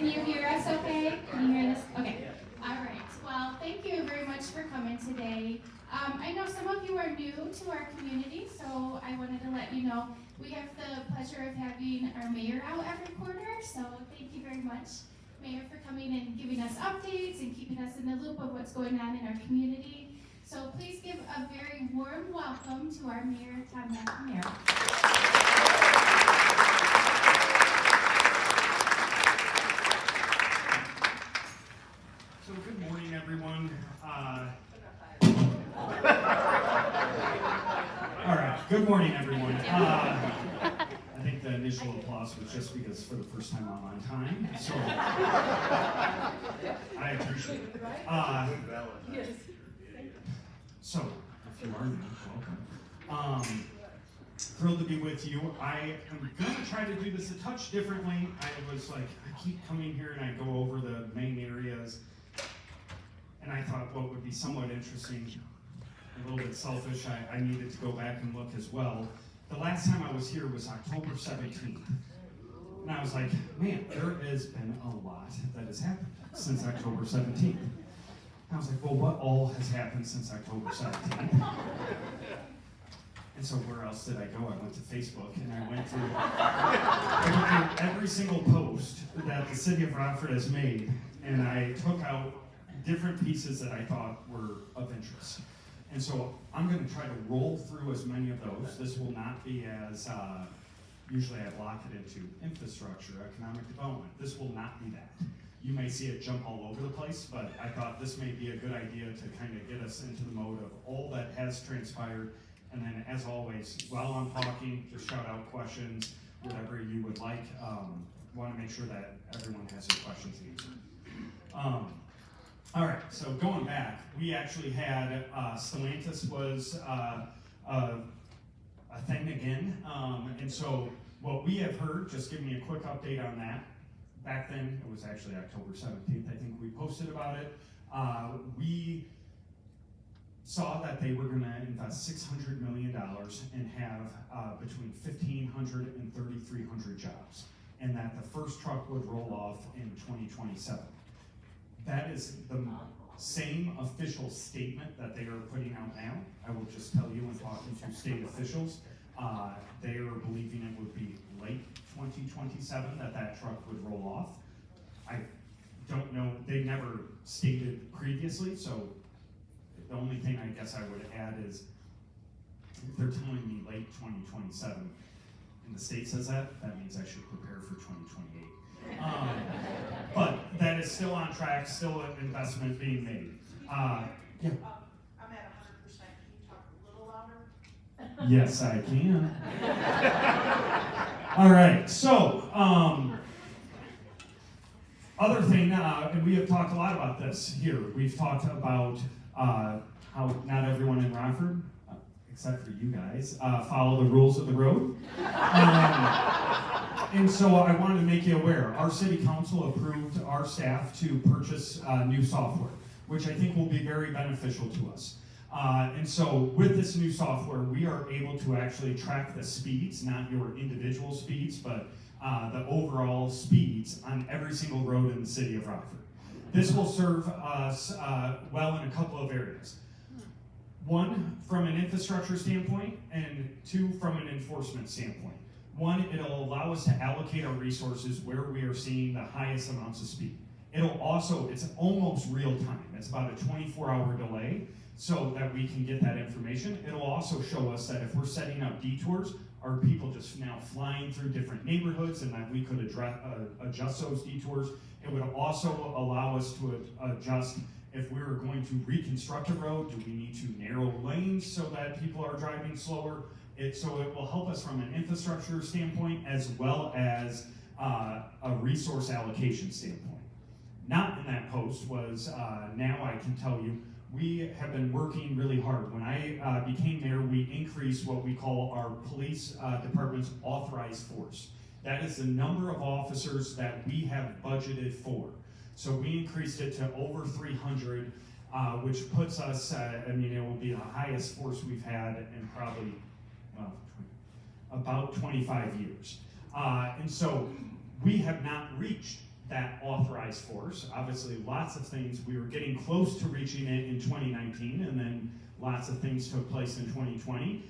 Can you hear us okay? Can you hear us? Okay. All right. Well, thank you very much for coming today. I know some of you are new to our community, so I wanted to let you know we have the pleasure of having our mayor out every quarter, so thank you very much, Mayor, for coming and giving us updates and keeping us in the loop of what's going on in our community. So please give a very warm welcome to our Mayor, Tom McNamara. So good morning, everyone. All right, good morning, everyone. I think the initial applause was just because for the first time I'm on time, so I appreciate it. So, if you are new, welcome. Thrilled to be with you. I am going to try to do this a touch differently. I was like, I keep coming here and I go over the main areas. And I thought what would be somewhat interesting, a little bit selfish, I needed to go back and look as well. The last time I was here was October 17th. And I was like, man, there has been a lot that has happened since October 17th. I was like, well, what all has happened since October 17th? And so where else did I go? I went to Facebook and I went through every single post that the city of Rockford has made, and I took out different pieces that I thought were of interest. And so I'm going to try to roll through as many of those. This will not be as, usually I block it into infrastructure, economic development. This will not be that. You may see it jump all over the place, but I thought this may be a good idea to kind of get us into the mode of all that has transpired. And then as always, while I'm talking, just shout out questions, whatever you would like. Want to make sure that everyone has their questions answered. All right, so going back, we actually had, Stellantis was a thing again. And so what we have heard, just give me a quick update on that. Back then, it was actually October 17th, I think we posted about it. We saw that they were gonna invest $600 million and have between 1,500 and 3,300 jobs. And that the first truck would roll off in 2027. That is the same official statement that they are putting out now. I will just tell you, in talking to state officials, they are believing it would be late 2027 that truck would roll off. I don't know, they never stated previously, so the only thing I guess I would add is, if they're telling me late 2027, and the state says that means I should prepare for 2028. But that is still on track, still an investment being made. Yeah. I'm at 100%. Can you talk a little louder? Yes, I can. All right, so, other thing, and we have talked a lot about this here. We've talked about how not everyone in Rockford, except for you guys, follow the rules of the road. And so I wanted to make you aware, our city council approved our staff to purchase new software, which I think will be very beneficial to us. And so with this new software, we are able to actually track the speeds, not your individual speeds, but the overall speeds on every single road in the city of Rockford. This will serve us well in a couple of areas. One, from an infrastructure standpoint, and two, from an enforcement standpoint. One, it'll allow us to allocate our resources where we are seeing the highest amounts of speed. It'll also, it's almost real time. It's about a 24-hour delay so that we can get that information. It'll also show us that if we're setting up detours, are people just now flying through different neighborhoods, and that we could adjust those detours. It would also allow us to adjust if we were going to reconstruct a road. Do we need to narrow lanes so that people are driving slower? So it will help us from an infrastructure standpoint as well as a resource allocation standpoint. Not in that post was, now I can tell you, we have been working really hard. When I became mayor, we increased what we call our police department's authorized force. That is the number of officers that we have budgeted for. So we increased it to over 300, which puts us, I mean, it will be the highest force we've had in probably, well, about 25 years. And so we have not reached that authorized force. Obviously, lots of things, we were getting close to reaching it in 2019, and then lots of things took place in 2020.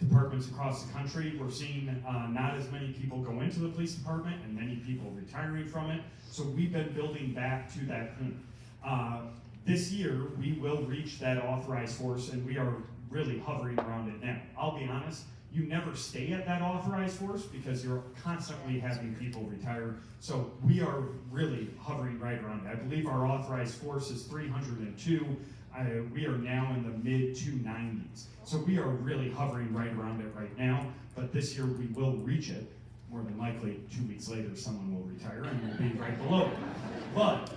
Departments across the country, we're seeing not as many people go into the police department and many people retiring from it. So we've been building back to that point. This year, we will reach that authorized force, and we are really hovering around it now. I'll be honest, you never stay at that authorized force because you're constantly having people retire. So we are really hovering right around it. I believe our authorized force is 302. We are now in the mid 290s. So we are really hovering right around it right now. But this year we will reach it. More than likely, 2 weeks later, someone will retire and we'll be right below it. But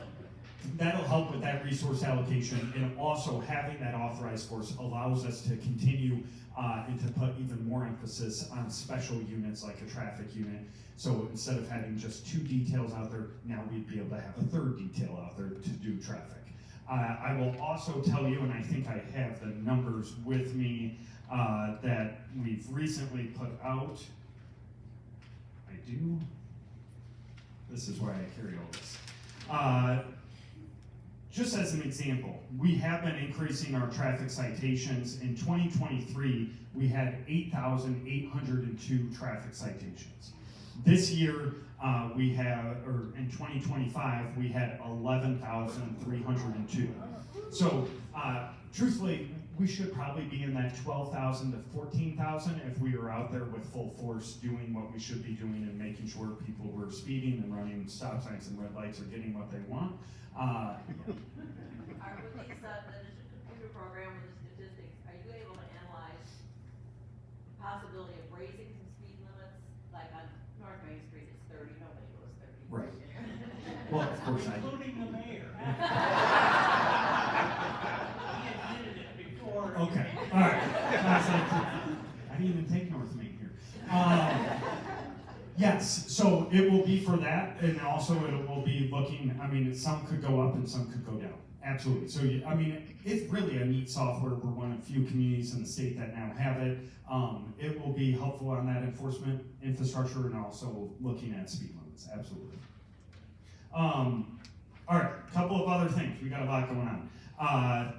that'll help with that resource allocation, and also having that authorized force allows us to continue and to put even more emphasis on special units like a traffic unit. So instead of having just 2 details out there, now we'd be able to have a 3rd detail out there to do traffic. I will also tell you, and I think I have the numbers with me, that we've recently put out. I do. This is why I carry all this. Just as an example, we have been increasing our traffic citations. In 2023, we had 8,802 traffic citations. This year, in 2025, we had 11,302. So, truthfully, we should probably be in that 12,000 to 14,000 if we were out there with full force doing what we should be doing and making sure people who are speeding and running stop signs and red lights are getting what they want. Are with these, the computer program with the statistics, are you able to analyze the possibility of raising some speed limits? Like on North Main Street, it's 30, nobody goes 30. Right. Well, of course I do. Including the mayor. He admitted it before. Okay, all right. I didn't even take North Main here. Yes, so it will be for that, and also it will be looking, I mean, some could go up and some could go down. Absolutely. So, I mean, it's really a neat software. We're one of the few communities in the state that now have it. It will be helpful on that enforcement infrastructure and also looking at speed limits. Absolutely. All right, a couple of other things. We got a lot going on.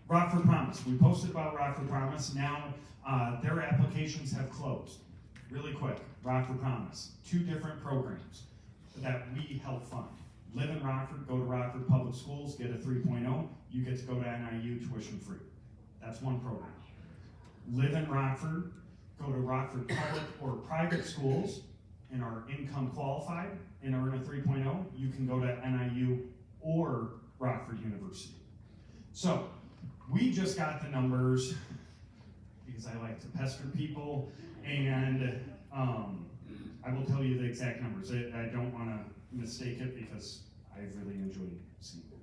Rockford Promise. We posted about Rockford Promise. Now their applications have closed. Really quick. Rockford Promise. 2 different programs that we help fund. Live in Rockford, go to Rockford Public Schools, get a 3.0. You get to go to NIU tuition free. That's one program. Live in Rockford, go to Rockford Public or private schools and are income qualified and earn a 3.0. You can go to NIU or Rockford University. So we just got the numbers because I like to pester people, and I will tell you the exact numbers. I don't want to mistake it because I really enjoyed seeing it.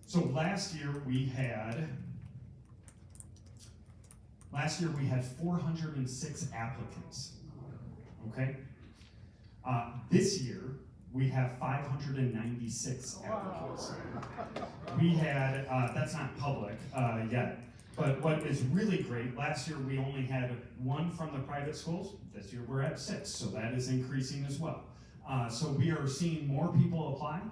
So last year we had 406 applicants. Okay. This year we have 596 applicants. We had that's not public yet. But what is really great, last year we only had 1 from the private schools. This year we're at 6, so that is increasing as well. So we are seeing more people apply.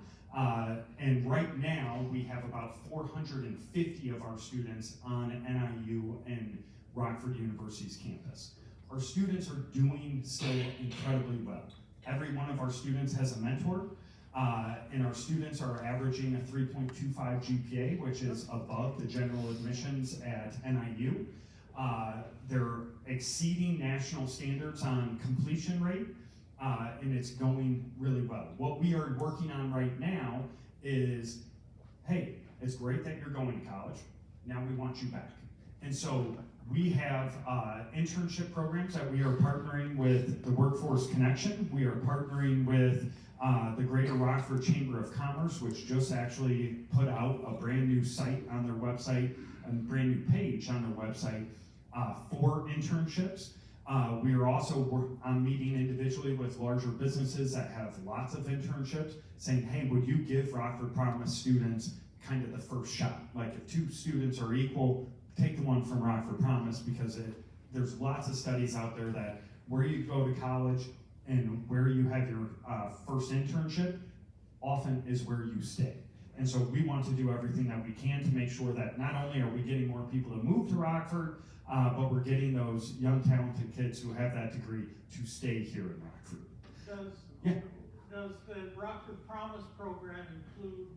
And right now we have about 450 of our students on NIU and Rockford University's campus. Our students are doing still incredibly well. Every one of our students has a mentor. And our students are averaging a 3.25 GPA, which is above the general admissions at NIU. They're exceeding national standards on completion rate, and it's going really well. What we are working on right now is, hey, it's great that you're going to college. Now we want you back. And so we have internship programs that we are partnering with the Workforce Connection. We are partnering with the Greater Rockford Chamber of Commerce, which just actually put out a brand new site on their website, a brand new page on their website for internships. We are also meeting individually with larger businesses that have lots of internships, saying, hey, would you give Rockford Promise students kind of the first shot? Like if 2 students are equal, take the one from Rockford Promise, because there's lots of studies out there that where you go to college and where you have your first internship often is where you stay. And so we want to do everything that we can to make sure that not only are we getting more people to move to Rockford, but we're getting those young, talented kids who have that degree to stay here in Rockford. Does the Rockford Promise program include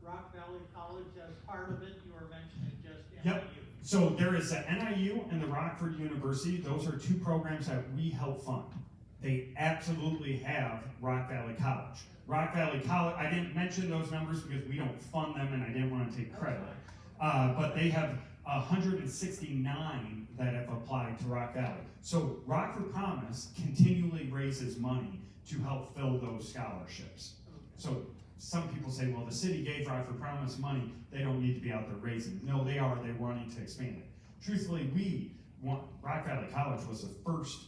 Rock Valley College as part of it? You were mentioning just NIU. Yep. So there is the NIU and the Rockford University. Those are two programs that we help fund. They absolutely have Rock Valley College. Rock Valley College, I didn't mention those numbers because we don't fund them and I didn't want to take credit. But they have 169 that have applied to Rock Valley. So Rockford Promise continually raises money to help fill those scholarships. So some people say, well, the city gave Rockford Promise money, they don't need to be out there raising. No, they are, they're wanting to expand it. Truthfully, Rock Valley College was the first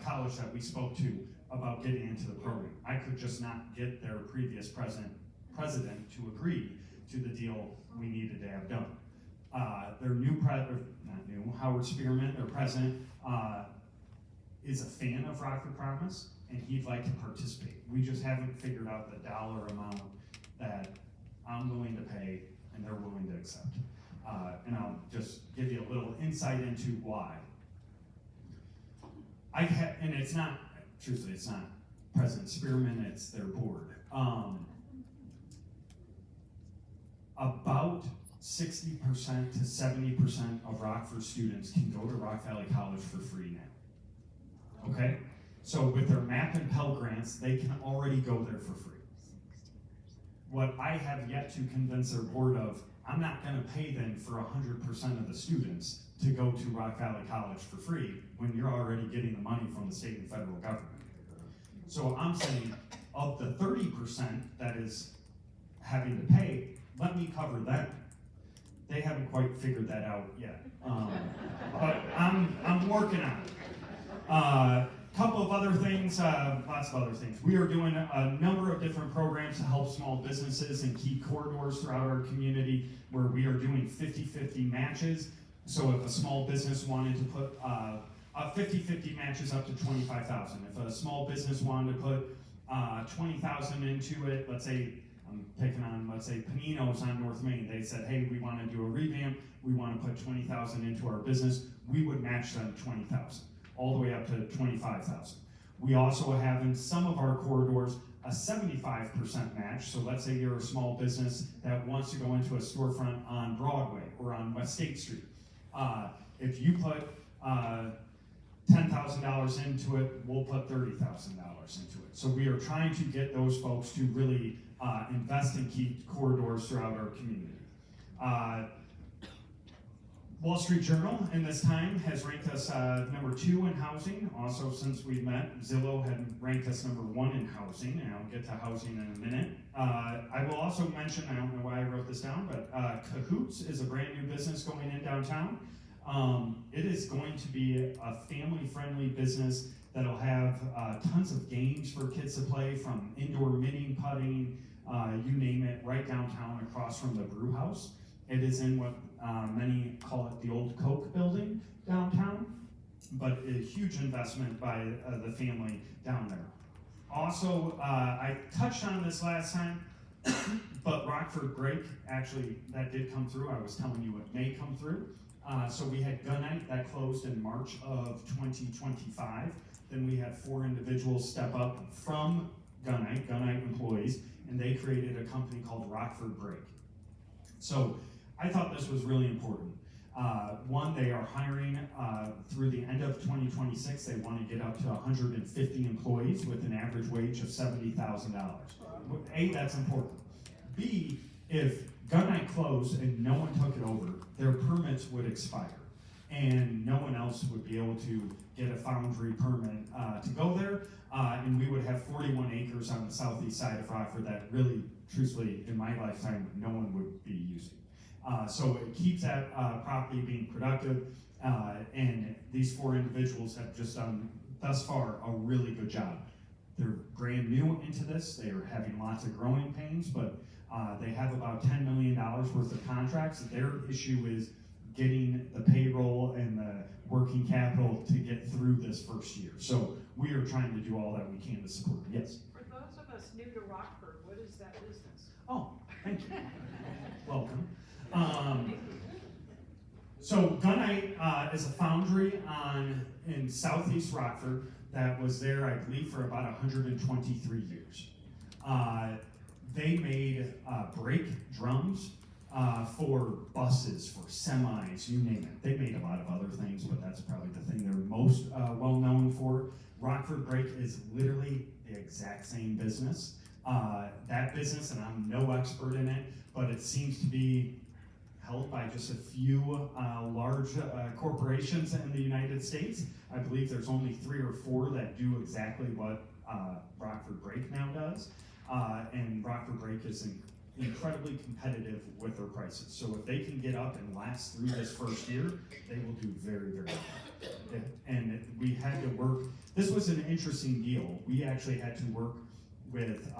college that we spoke to about getting into the program. I could just not get their previous president to agree to the deal we needed to have done. Their Howard Spearman, their president, is a fan of Rockford Promise, and he'd like to participate. We just haven't figured out the dollar amount that I'm willing to pay and they're willing to accept. And I'll just give you a little insight into why. And it's not, truthfully, it's not President Spearman, it's their board. About 60% to 70% of Rockford students can go to Rock Valley College for free now. Okay? So with their MAP and Pell grants, they can already go there for free. What I have yet to convince their board of, I'm not going to pay them for 100% of the students to go to Rock Valley College for free when you're already getting the money from the state and federal government. So I'm saying, of the 30% that is having to pay, let me cover them. They haven't quite figured that out yet, but I'm working on it. Couple of other things, lots of other things. We are doing a number of different programs to help small businesses in key corridors throughout our community, where we are doing 50-50 matches. So if a small business wanted to put 50-50 matches up to $25,000. If a small business wanted to put 20,000 into it, let's say, I'm picking on, let's say Panino's on North Main, they said, hey, we want to do a revamp, we want to put 20,000 into our business, we would match them 20,000. All the way up to 25,000. We also have in some of our corridors a 75% match. So let's say you're a small business that wants to go into a storefront on Broadway or on West State Street. If you put $10,000 into it, we'll put $30,000 into it. So we are trying to get those folks to really invest in key corridors throughout our community. Wall Street Journal in this time has ranked us number 2 in housing. Also, since we met, Zillow had ranked us number 1 in housing, and I'll get to housing in a minute. I will also mention, I don't know why I wrote this down, but Cahoots is a brand new business going in downtown. It is going to be a family-friendly business that'll have tons of games for kids to play, from indoor mini putting, you name it, right downtown across from the brew house. It is in what many call it the old Coke building downtown, but a huge investment by the family down there. Also, I touched on this last time, but Rockford Break, actually, that did come through. I was telling you it may come through. So we had Gun Night that closed in March of 2025. Then we had 4 individuals step up from Gun Night employees, and they created a company called Rockford Break. So I thought this was really important. One, they are hiring through the end of 2026. They want to get up to 150 employees with an average wage of $70,000. A, that's important. B, if Gun Night closed and no one took it over, their permits would expire, and no one else would be able to get a foundry permit to go there, and we would have 41 acres on the southeast side of Rockford that really, truthfully, in my lifetime, no one would be using. So it keeps that property being productive, and these 4 individuals have just done, thus far, a really good job. They're brand new into this. They are having lots of growing pains, but they have about $10 million worth of contracts. Their issue is getting the payroll and the working capital to get through this first year. So we are trying to do all that we can to support. Yes? For those of us new to Rockford, what is that business? Oh, thank you. Welcome. So Gunite is a foundry in southeast Rockford that was there, I believe, for about 123 years. They made brake drums for buses, for semis, you name it. They made a lot of other things, but that's probably the thing they're most well known for. Rockford Brake is literally the exact same business. That business, and I'm no expert in it, but it seems to be held by just a few large corporations in the United States. I believe there's only 3 or 4 that do exactly what Rockford Brake now does. And Rockford Brake is incredibly competitive with their prices. So if they can get up and last through this first year, they will do very, very well. And we had to work, this was an interesting deal. We actually had to work with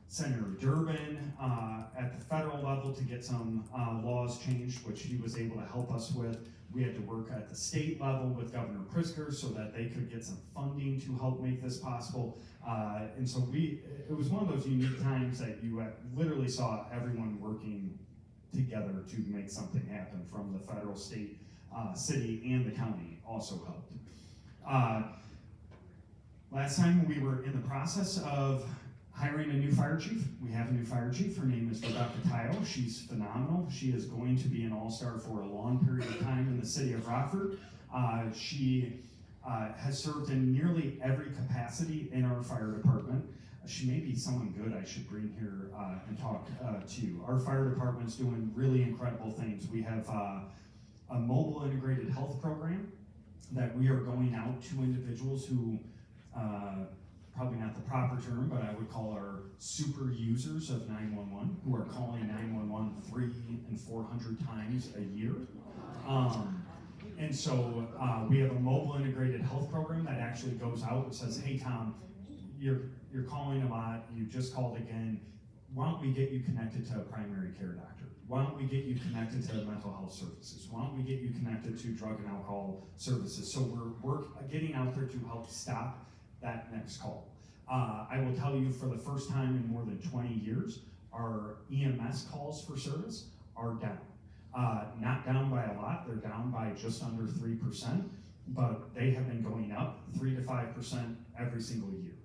Senator Durbin at the federal level to get some laws changed, which he was able to help us with. We had to work at the state level with Governor Pritzker so that they could get some funding to help make this possible. And so it was one of those unique times that you literally saw everyone working together to make something happen, from the federal, state, city, and the county also helped. Last time we were in the process of hiring a new fire chief. We have a new fire chief. Her name is Rebecca Tile. She's phenomenal. She is going to be an all-star for a long period of time in the city of Rockford. She has served in nearly every capacity in our fire department. She may be someone good I should bring here and talk to. Our fire department's doing really incredible things. We have a mobile integrated health program that we are going out to individuals who probably not the proper term, but I would call our super users of 911, who are calling 911 300 and 400 times a year. And so we have a mobile integrated health program that actually goes out and says, hey Tom, you're calling a lot, you just called again, why don't we get you connected to a primary care doctor? Why don't we get you connected to mental health services? Why don't we get you connected to drug and alcohol services? So we're getting out there to help stop that next call. I will tell you, for the first time in more than 20 years, our EMS calls for service are down. Not down by a lot, they're down by just under 3%, but they have been going up 3 to 5% every single year.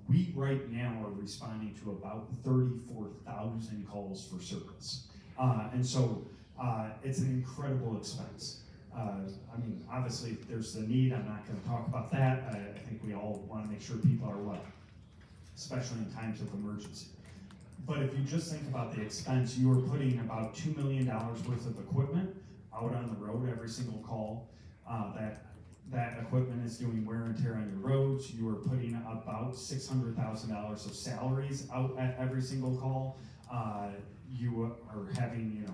We right now are responding to about 34,000 calls for service. And so it's an incredible expense. I mean, obviously, there's the need. I'm not going to talk about that. I think we all want to make sure people are well, especially in times of emergency. But if you just think about the expense, you are putting about $2 million worth of equipment out on the road every single call. That equipment is doing wear and tear on your roads. You are putting about $600,000 of salaries out at every single call. You are having,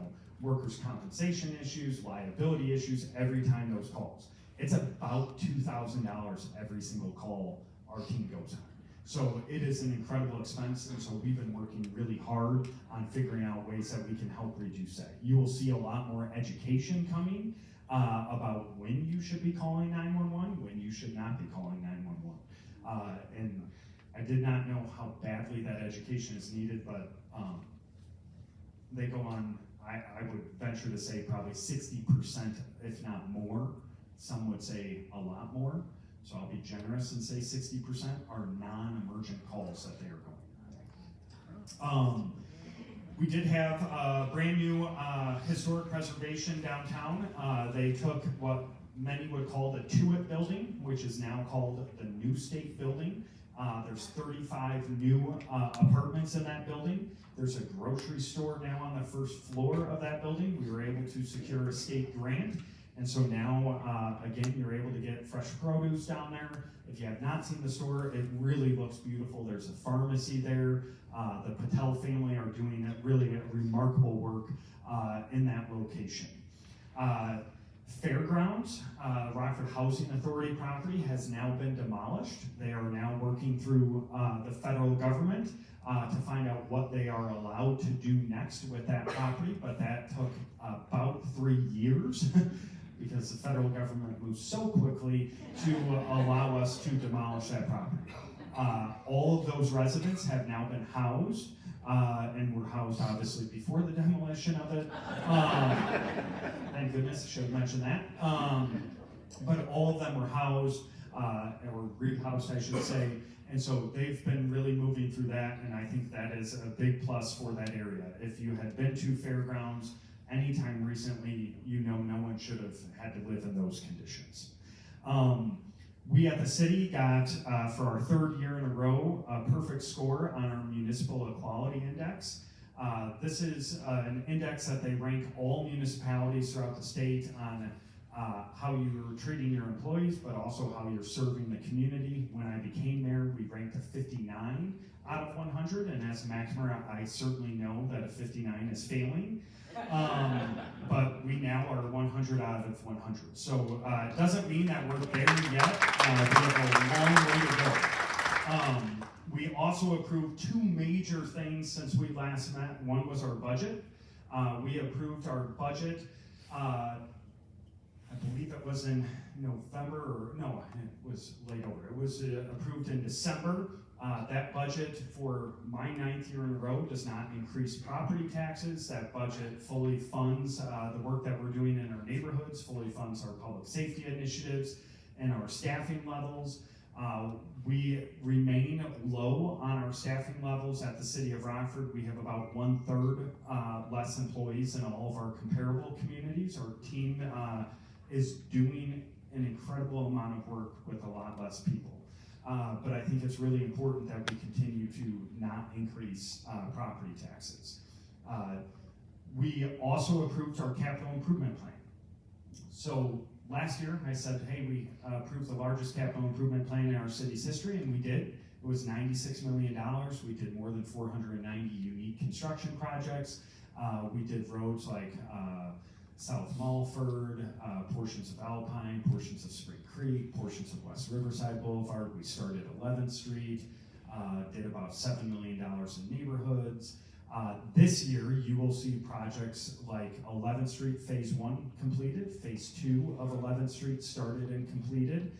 workers' compensation issues, liability issues every time those calls. It's about $2,000 every single call our team goes on. So it is an incredible expense, and so we've been working really hard on figuring out ways that we can help reduce that. You will see a lot more education coming about when you should be calling 911, when you should not be calling 911. And I did not know how badly that education is needed, but they go on, I would venture to say probably 60%, if not more. Some would say a lot more. So I'll be generous and say 60% are non-emergent calls that they are going on. We did have a brand new historic preservation downtown. They took what many would call the Tuitt building, which is now called the New State building. There's 35 new apartments in that building. There's a grocery store now on the first floor of that building. We were able to secure a state grant. And so now, again, you're able to get fresh produce down there. If you have not seen the store, it really looks beautiful. There's a pharmacy there. The Patel family are doing really remarkable work in that location. Fairgrounds, Rockford Housing Authority property has now been demolished. They are now working through the federal government to find out what they are allowed to do next with that property, but that took about 3 years because the federal government moved so quickly to allow us to demolish that property. All of those residents have now been housed, and were housed obviously before the demolition of it. Thank goodness, I should have mentioned that. But all of them were housed, or rehoused, I should say, and so they've been really moving through that, and I think that is a big plus for that area. If you had been to Fairgrounds anytime recently, you know no one should have had to live in those conditions. We at the city got, for our 3rd year in a row, a perfect score on our Municipal Equality Index. This is an index that they rank all municipalities throughout the state on how you're treating your employees, but also how you're serving the community. When I became mayor, we ranked a 59 out of 100, and as Maximer, I certainly know that a 59 is failing. But we now are 100 out of 100. So it doesn't mean that we're there yet. We have a long way to go. We also approved 2 major things since we last met. One was our budget. We approved our budget, I believe it was in November, or no, it was late over. It was approved in December. That budget for my 9th year in a row does not increase property taxes. That budget fully funds the work that we're doing in our neighborhoods, fully funds our public safety initiatives and our staffing levels. We remain low on our staffing levels at the city of Rockford. We have about 1/3 less employees than all of our comparable communities. Our team is doing an incredible amount of work with a lot less people. But I think it's really important that we continue to not increase property taxes. We also approved our capital improvement plan. So last year I said, hey, we approved the largest capital improvement plan in our city's history, and we did. It was $96 million. We did more than 490 unique construction projects. We did roads like South Mulford, portions of Alpine, portions of Spring Creek, portions of West Riverside Boulevard. We started 11th Street, did about $7 million in neighborhoods. This year, you will see projects like 11th Street Phase 1 completed, Phase 2 of 11th Street started and completed.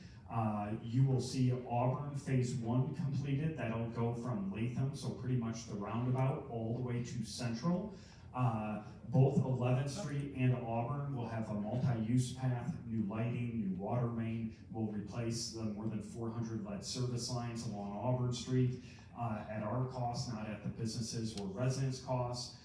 You will see Auburn Phase 1 completed. That'll go from Latham, so pretty much the roundabout, all the way to Central. Both 11th Street and Auburn will have a multi-use path, new lighting, new water main. We'll replace the more than 400 lead service lines along Auburn Street at our cost, not at the businesses or residents' cost.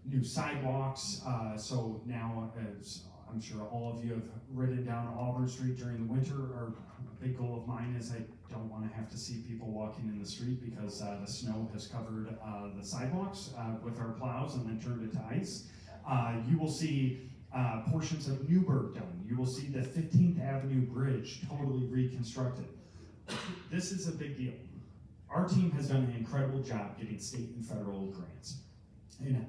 New sidewalks, so now, as I'm sure all of you have ridden down Auburn Street during the winter, or a big goal of mine is I don't want to have to see people walking in the street because the snow has covered the sidewalks with our plows and then turned it to ice. You will see portions of Newburgh done. You will see the 15th Avenue Bridge totally reconstructed. This is a big deal. Our team has done an incredible job getting state and federal grants. And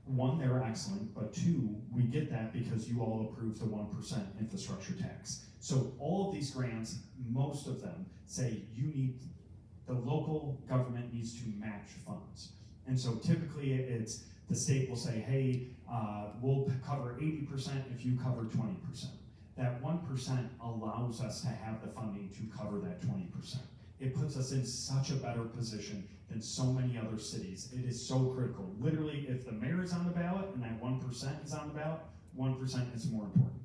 1, they're excellent, but 2, we get that because you all approved the 1% infrastructure tax. So all of these grants, most of them say the local government needs to match funds. And so typically it's, the state will say, hey, we'll cover 80% if you cover 20%. That 1% allows us to have the funding to cover that 20%. It puts us in such a better position than so many other cities. It is so critical. Literally, if the mayor is on the ballot and that 1% is on the ballot, 1% is more important.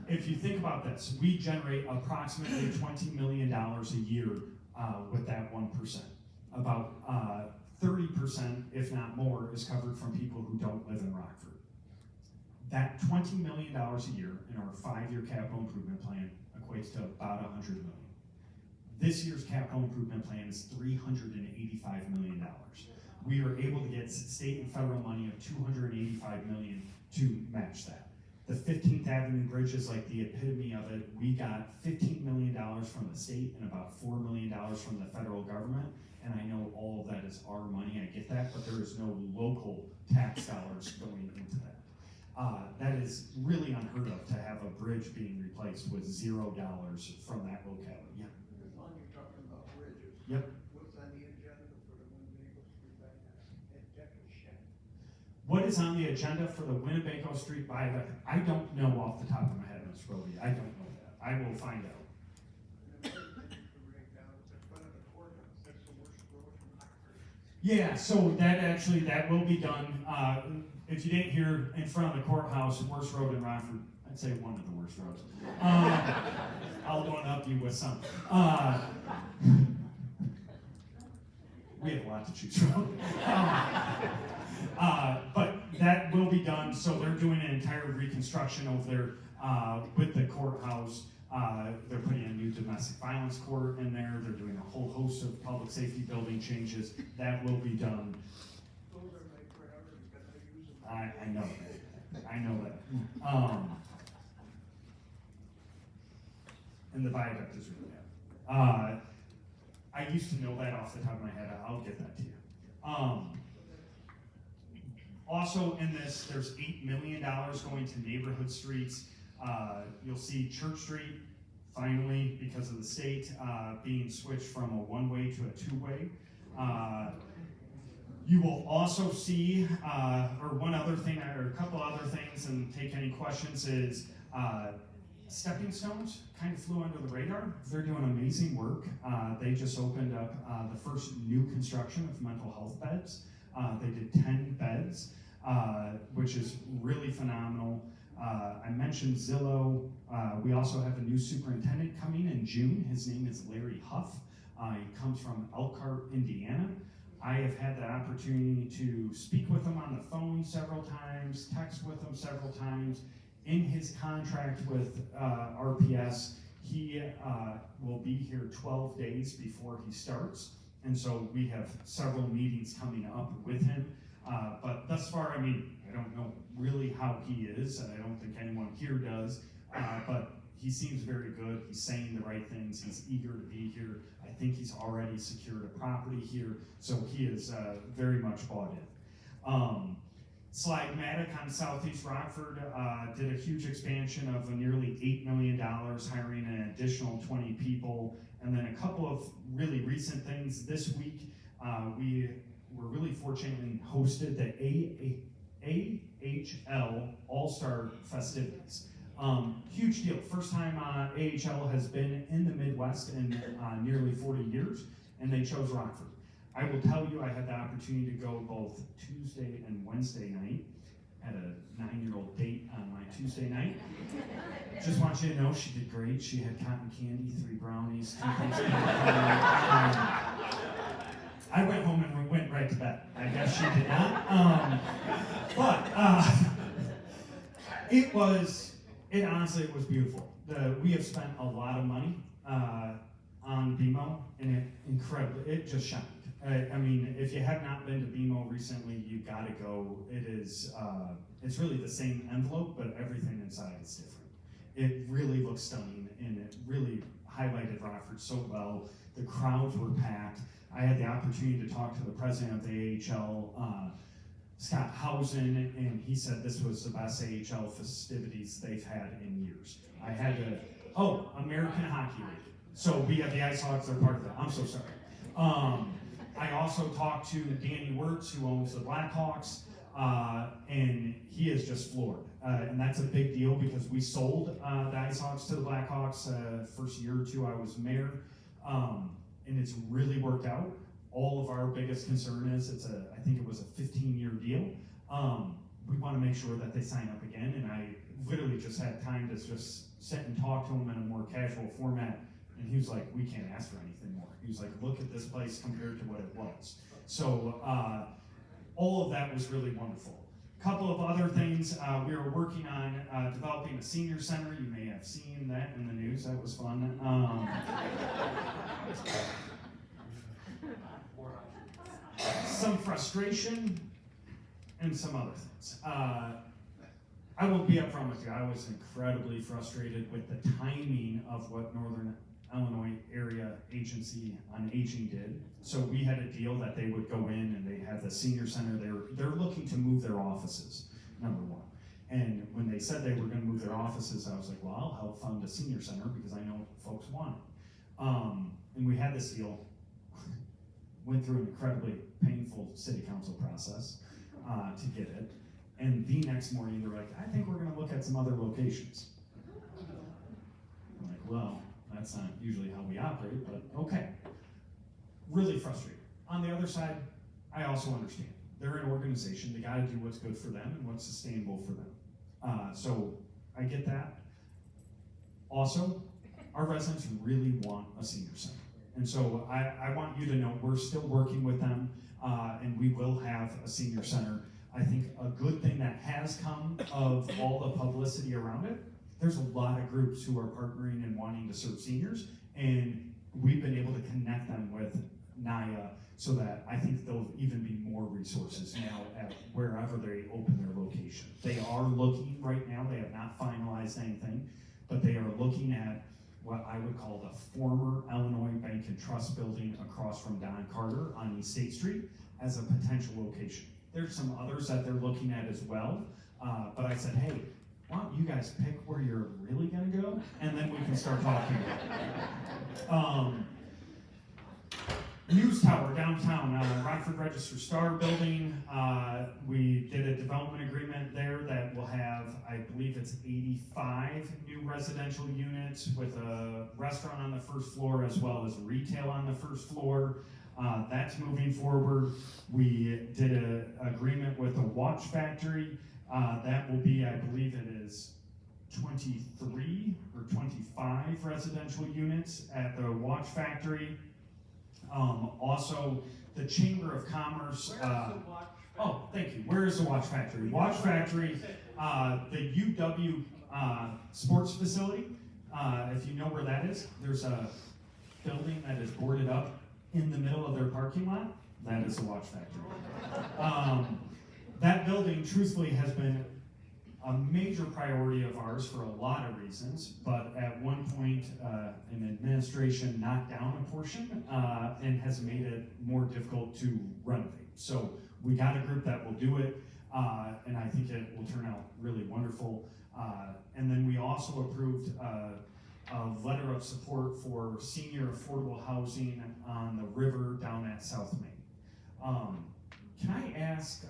If you think about this, we generate approximately $20 million a year with that 1%. About 30%, if not more, is covered from people who don't live in Rockford. That $20 million a year in our 5-year capital improvement plan equates to about $100 million. This year's capital improvement plan is $385 million. We are able to get state and federal money of $285 million to match that. The 15th Avenue Bridge is like the epitome of it. We got $15 million from the state and about $4 million from the federal government. And I know all of that is our money, I get that, but there is no local tax dollars going into that. That is really unheard of to have a bridge being replaced with $0 from that locality. Yeah. As long as you're talking about bridges. Yep. What's on the agenda for the Winnebago Street bypass at Decker Shed? What is on the agenda for the Winnebago Street viaduct? I don't know off the top of my head, Ms. Roby. I don't know that. I will find out. And then another thing you can write down is in front of the courthouse, that's the worst road in Rockford. Yeah, so that will be done. If you didn't hear, in front of the courthouse, worst road in Rockford, I'd say one of the worst roads. I'll one up you with some. We have a lot to choose from. But that will be done, so they're doing an entire reconstruction over there with the courthouse. They're putting a new domestic violence court in there. They're doing a whole host of public safety building changes. That will be done. Those are my priorities, because I use them. I know that. I know that. And the viaduct is really bad. I used to know that off the top of my head. I'll get that to you. Also in this, there's $8 million going to neighborhood streets. You'll see Church Street, finally, because of the state, being switched from a one-way to a two-way. You will also see, or one other thing, or a couple other things, and take any questions, is stepping stones kind of flew under the radar. They're doing amazing work. They just opened up the first new construction of mental health beds. They did 10 beds, which is really phenomenal. I mentioned Zillow. We also have a new superintendent coming in June. His name is Larry Huff. He comes from Elkhart, Indiana. I have had the opportunity to speak with him on the phone several times, text with him several times. In his contract with RPS, he will be here 12 days before he starts. And so we have several meetings coming up with him. But thus far, I mean, I don't know really how he is, and I don't think anyone here does, but he seems very good. He's saying the right things. He's eager to be here. I think he's already secured a property here, so he is very much bought in. Slagmatic on Southeast Rockford did a huge expansion of nearly $8 million, hiring an additional 20 people. And then a couple of really recent things. This week, we were really fortunate and hosted the AHL All-Star festivities. Huge deal. First time AHL has been in the Midwest in nearly 40 years, and they chose Rockford. I will tell you, I had the opportunity to go both Tuesday and Wednesday night. Had a 9-year-old date on my Tuesday night. Just want you to know she did great. She had cotton candy, 3 brownies, 2 things. I went home and went right to bed. I guess she did not. It honestly was beautiful. We have spent a lot of money on BMO, and it just shined. I mean, if you have not been to BMO recently, you've got to go. It's really the same envelope, but everything inside is different. It really looks stunning, and it really highlighted Rockford so well. The crowds were packed. I had the opportunity to talk to the president of the AHL, Scott Housen, and he said this was the best AHL festivities they've had in years. American Hockey League. So we have the Ice Hogs, they're part of that. I'm so sorry. I also talked to Danny Wirtz, who owns the Blackhawks, and he is just floored. And that's a big deal because we sold the Ice Hogs to the Blackhawks first year or two I was mayor, and it's really worked out. All of our biggest concern is I think it was a 15-year deal. We want to make sure that they sign up again, and I literally just had time to just sit and talk to him in a more casual format. And he was like, we can't ask for anything more. He was like, look at this place compared to what it was. So all of that was really wonderful. A couple of other things, we were working on developing a senior center. You may have seen that in the news. That was fun. Some frustration and some other things. I will be upfront with you. I was incredibly frustrated with the timing of what Northern Illinois Area Agency on Aging did. So we had a deal that they would go in and they had the senior center. They're looking to move their offices, number one. And when they said they were gonna move their offices, I was like, well, I'll help fund a senior center because I know folks want it. And we had this deal, went through an incredibly painful city council process to get it. And the next morning, they're like, I think we're gonna look at some other locations. I'm like, well, that's not usually how we operate, but okay. Really frustrating. On the other side, I also understand. They're an organization, they gotta do what's good for them and what's sustainable for them. So I get that. Also, our residents really want a senior center. And so I want you to know we're still working with them, and we will have a senior center. I think a good thing that has come of all the publicity around it, there's a lot of groups who are partnering and wanting to serve seniors, and we've been able to connect them with NIA so that I think there'll even be more resources now at wherever they open their location. They are looking right now, they have not finalized anything, but they are looking at what I would call the former Illinois Bank and Trust building across from Don Carter on East State Street as a potential location. There's some others that they're looking at as well, but I said, hey, why don't you guys pick where you're really gonna go, and then we can start talking. News Tower downtown, Rockford Register Star building. We did a development agreement there that will have, I believe it's 85 new residential units with a restaurant on the first floor as well as retail on the first floor. That's moving forward. We did an agreement with a watch factory. That will be, I believe it is 23 or 25 residential units at the watch factory. Also, the Chamber of Commerce. Where's the watch factory? Oh, thank you. Where is the watch factory? Watch factory, the UW sports facility. If you know where that is, there's a building that is boarded up in the middle of their parking lot. That is the watch factory. That building, truthfully, has been a major priority of ours for a lot of reasons, but at one point, an administration knocked down a portion and has made it more difficult to renovate. So we got a group that will do it, and I think it will turn out really wonderful. And then we also approved a letter of support for senior affordable housing on the river down at South Main. Can I ask,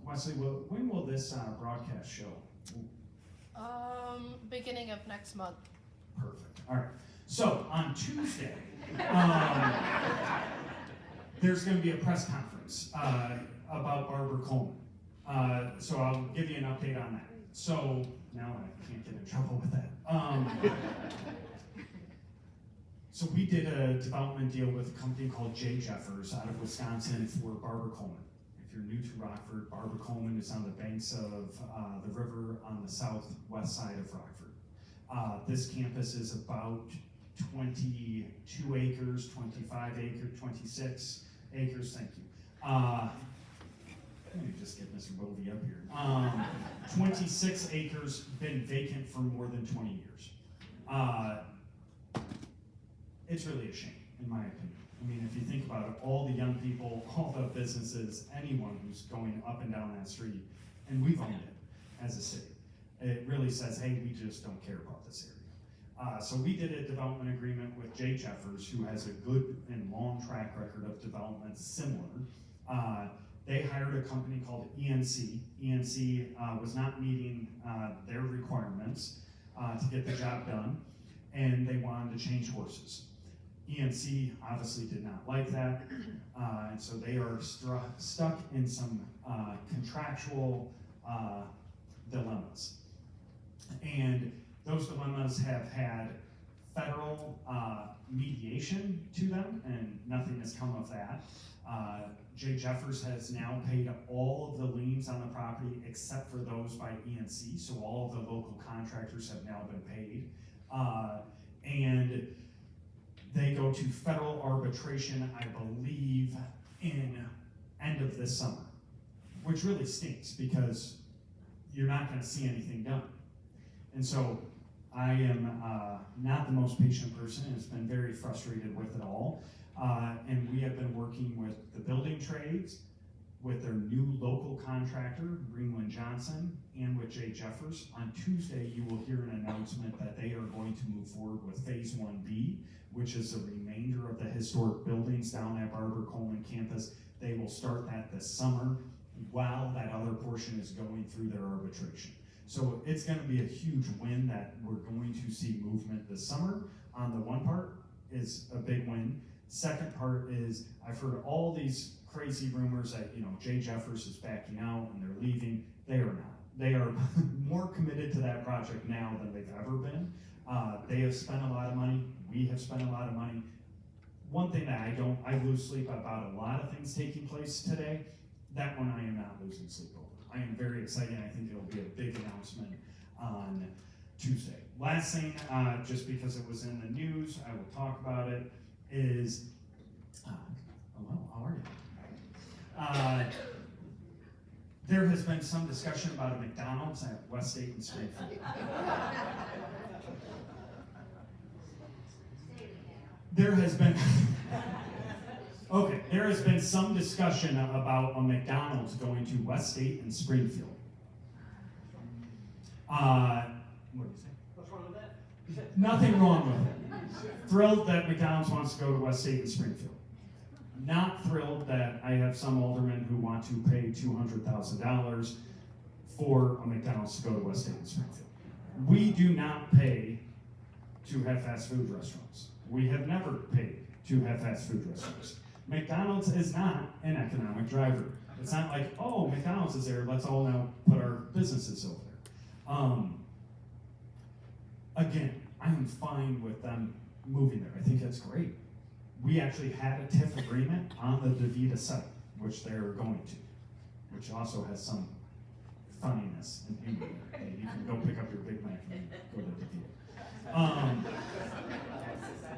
Wesley, when will this broadcast show? Beginning of next month. Perfect. All right. So on Tuesday, there's going to be a press conference about Barbara Coleman. So I'll give you an update on that. So now I can't get in trouble with that. So we did a development deal with a company called J. Jeffers out of Wisconsin for Barbara Coleman. If you're new to Rockford, Barbara Coleman is on the banks of the river on the southwest side of Rockford. This campus is about 22 acres, 25 acres, 26 acres, thank you. Let me just get Mr. Bovee up here. 26 acres, been vacant for more than 20 years. It's really a shame, in my opinion. I mean, if you think about it, all the young people, all the businesses, anyone who's going up and down that street, and we've owned it as a city. It really says, hey, we just don't care about this area. So we did a development agreement with J. Jeffers, who has a good and long track record of development similar. They hired a company called ENC. ENC was not meeting their requirements to get the job done, and they wanted to change horses. ENC obviously did not like that, and so they are stuck in some contractual dilemmas. And those dilemmas have had federal mediation to them, and nothing has come of that. J. Jeffers has now paid all of the liens on the property except for those by ENC, so all of the local contractors have now been paid. And they go to federal arbitration, I believe, in end of this summer, which really stinks because you're not going to see anything done. And so I am not the most patient person and has been very frustrated with it all. And we have been working with the building trades, with their new local contractor, Greenland Johnson, and with Jay Jeffers. On Tuesday, you will hear an announcement that they are going to move forward with Phase 1B, which is the remainder of the historic buildings down at Barber Coleman campus. They will start that this summer while that other portion is going through their arbitration. So it's going to be a huge win that we're going to see movement this summer. On the one part is a big win. Second part is I've heard all these crazy rumors that, Jay Jeffers is backing out and they're leaving. They are not. They are more committed to that project now than they've ever been. They have spent a lot of money. We have spent a lot of money. One thing that I lose sleep about a lot of things taking place today. That one I am not losing sleep over. I am very excited. I think it'll be a big announcement on Tuesday. Last thing, just because it was in the news, I will talk about it, is, hello, how are you? There has been some discussion about a McDonald's at Westgate and Springfield. There has been, okay, there has been some discussion about a McDonald's going to Westgate and Springfield. What do you say? What's wrong with that? Nothing wrong with it. Thrilled that McDonald's wants to go to Westgate and Springfield. Not thrilled that I have some aldermen who want to pay $200,000 for a McDonald's to go to Westgate and Springfield. We do not pay to have fast food restaurants. We have never paid to have fast food restaurants. McDonald's is not an economic driver. It's not like, oh, McDonald's is there, let's all now put our businesses over there. Again, I am fine with them moving there. I think that's great. We actually had a TIF agreement on the DeVita site, which they're going to, which also has some funniness and humor. You can go pick up your Big Mac and go to DeVita.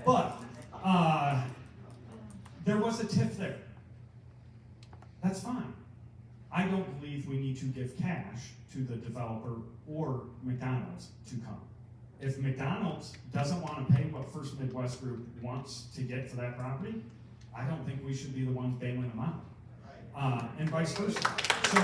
But there was a TIF there. That's fine. I don't believe we need to give cash to the developer or McDonald's to come. If McDonald's doesn't want to pay what First Midwest Group wants to get for that property, I don't think we should be the ones bailing them out, and vice versa. So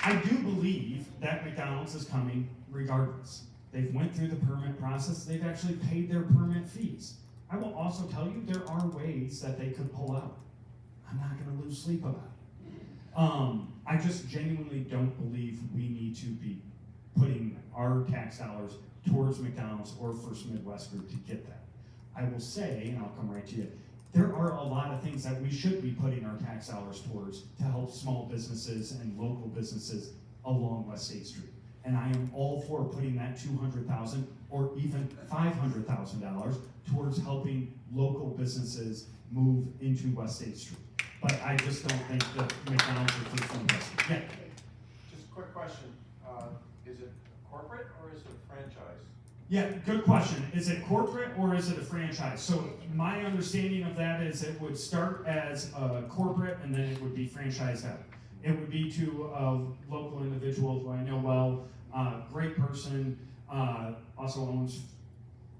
I do believe that McDonald's is coming regardless. They've went through the permit process. They've actually paid their permit fees. I will also tell you there are ways that they could pull out. I'm not going to lose sleep about it. I just genuinely don't believe we need to be putting our tax dollars towards McDonald's or First Midwest Group to get that. I will say, and I'll come right to you, there are a lot of things that we should be putting our tax dollars towards to help small businesses and local businesses along West State Street. And I am all for putting that $200,000 or even $500,000 towards helping local businesses move into West State Street. But I just don't think that McDonald's or First Midwest. Yeah. Just a quick question. Is it corporate or is it a franchise? Yeah, good question. Is it corporate or is it a franchise? So my understanding of that is it would start as a corporate and then it would be franchised out. It would be to a local individual who I know well, great person, also owns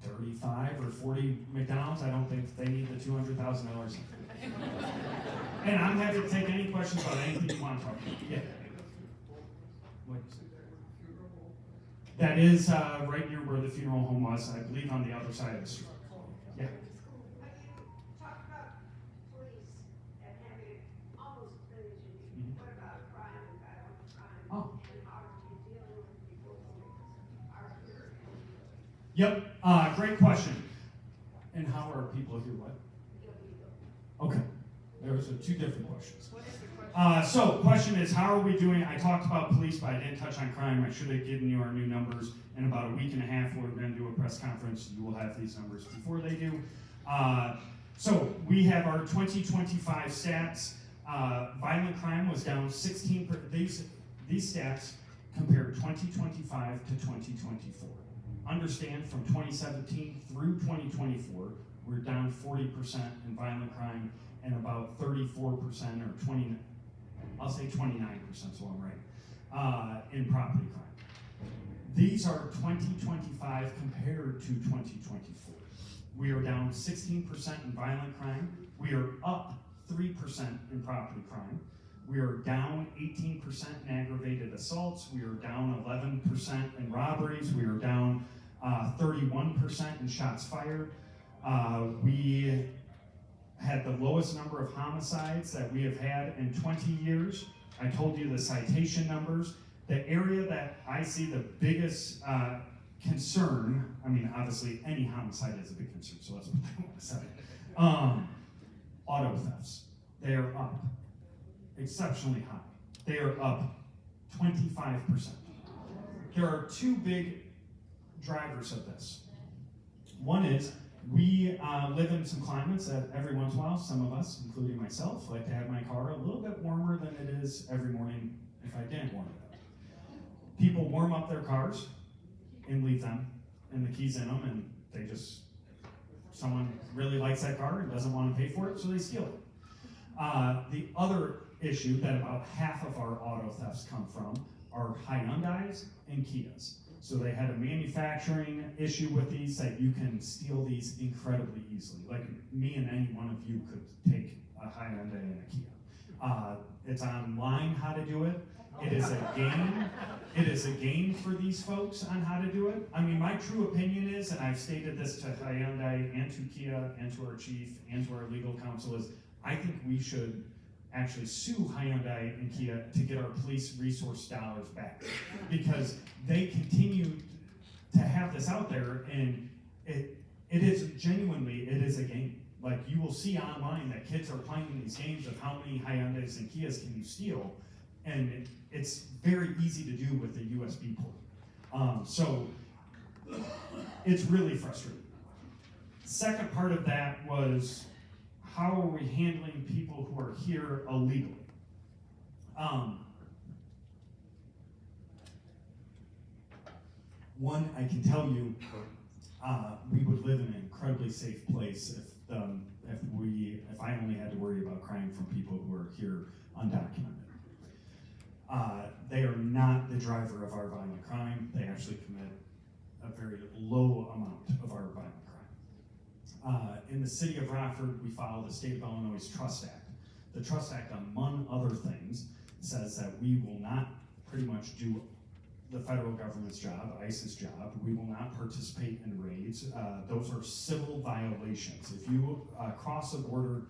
35 or 40 McDonald's. I don't think they need the $200,000. And I'm happy to take any questions about anything you want to talk about. Yeah. What? That is right near where the funeral home was, I believe on the other side of the street. Yeah. Talk about police and having almost finishing. What about crime and violent crime? Oh. And how are you dealing with people who are here? Yep, great question. And how are people here, what? Okay, there's two different questions. What is the question? So, question is, how are we doing? I talked about police, but I didn't touch on crime. I should have given you our new numbers. In about a week and a half, we're going to do a press conference. You will have these numbers before they do. So, we have our 2025 stats. Violent crime was down 16%. These stats compare 2025 to 2024. Understand, from 2017 through 2024, we're down 40% in violent crime and about 34% or 20, I'll say 29%, so I'm right, in property crime. These are 2025 compared to 2024. We are down 16% in violent crime. We are up 3% in property crime. We are down 18% in aggravated assaults. We are down 11% in robberies. We are down 31% in shots fired. We had the lowest number of homicides that we have had in 20 years. I told you the citation numbers. The area that I see the biggest concern, I mean, obviously any homicide is a big concern, so that's what I want to say. Auto thefts, they are up exceptionally high. They are up 25%. There are two big drivers of this. One is we live in some climates that every once in a while, some of us, including myself, like to have my car a little bit warmer than it is every morning if I didn't warm it up. People warm up their cars and leave them and the keys in them, and they just, someone really likes that car and doesn't want to pay for it, so they steal it. The other issue that about half of our auto thefts come from are Hyundais and Kias. So they had a manufacturing issue with these that you can steal these incredibly easily. Like me and any one of you could take a Hyundai and a Kia. It's online how to do it. It is a game. It is a game for these folks on how to do it. I mean, my true opinion is, and I've stated this to Hyundai and to Kia and to our chief and to our legal counsel, is I think we should actually sue Hyundai and Kia to get our police resource dollars back, because they continue to have this out there, and it is genuinely, it is a game. Like, you will see online that kids are playing these games of how many Hyundais and Kias can you steal, and it's very easy to do with the USB port. So it's really frustrating. Second part of that was, how are we handling people who are here illegally? One, I can tell you, we would live in an incredibly safe place if I only had to worry about crime from people who are here undocumented. They are not the driver of our violent crime. They actually commit a very low amount of our violent crime. In the city of Rockford, we follow the state of Illinois' Trust Act. The Trust Act, among other things, says that we will not pretty much do the federal government's job, ICE's job. We will not participate in raids. Those are civil violations. If you cross a border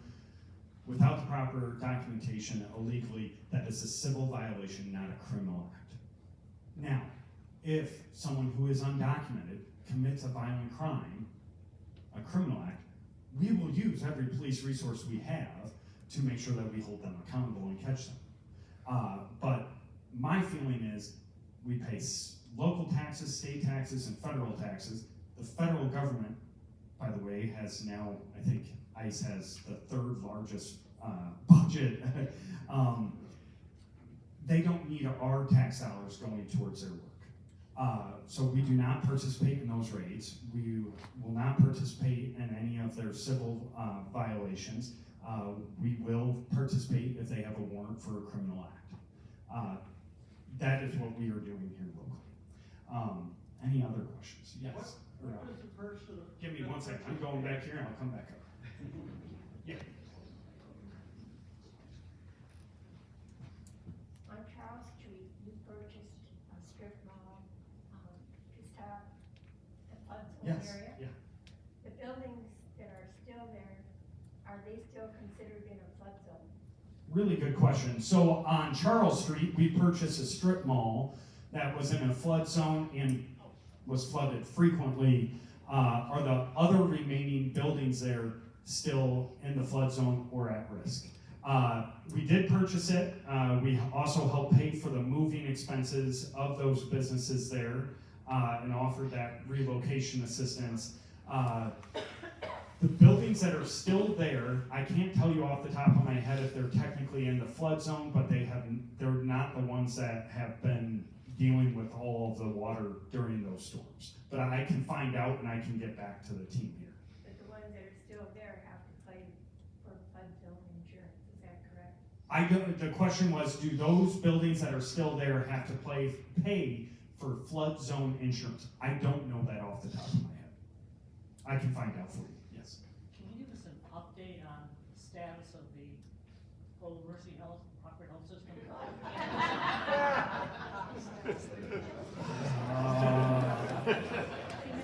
without the proper documentation illegally, that is a civil violation, not a criminal act. Now, if someone who is undocumented commits a violent crime, a criminal act, we will use every police resource we have to make sure that we hold them accountable and catch them. But my feeling is we pay local taxes, state taxes, and federal taxes. The federal government, by the way, has now, I think ICE has the third largest budget. They don't need our tax dollars going towards their work. So we do not participate in those raids. We will not participate in any of their civil violations. We will participate if they have a warrant for a criminal act. That is what we are doing here locally. Any other questions? Yes. What is the person? Give me 1 second. I'm going back here and I'll come back up. Yeah. On Charles Street, you purchased a strip mall, to stop the flood zone Yes. area. Yeah. The buildings that are still there, are they still considered in a flood zone? Really good question. So on Charles Street, we purchased a strip mall that was in a flood zone and was flooded frequently. Are the other remaining buildings there still in the flood zone or at risk? We did purchase it. We also helped pay for the moving expenses of those businesses there and offered that relocation assistance. The buildings that are still there, I can't tell you off the top of my head if they're technically in the flood zone, but they're not the ones that have been dealing with all of the water during those storms. But I can find out and I can get back to the team here. But the ones that are still there have to claim for flood zone insurance, is that correct? The question was, do those buildings that are still there have to pay for flood zone insurance? I don't know that off the top of my head. I can find out for you, yes. Can you give us an update on the status of the whole Mercy Health, Rockford Health System?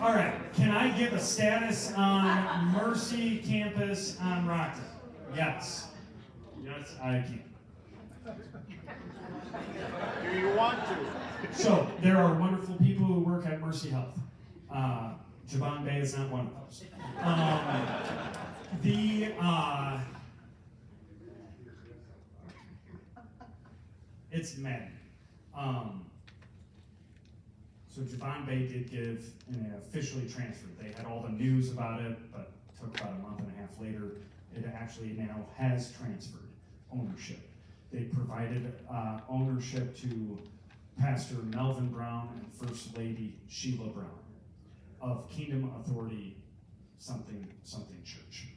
All right, can I give a status on Mercy campus on Rockford? Yes. Yes, I can. Do you want to? So, there are wonderful people who work at Mercy Health. Javon Bay is not one of those. It's maddening. So Javon Bay did give and officially transferred. They had all the news about it, but it took about a month and a half later. It actually now has transferred ownership. They provided ownership to Pastor Melvin Brown and First Lady Sheila Brown of Kingdom Authority something church.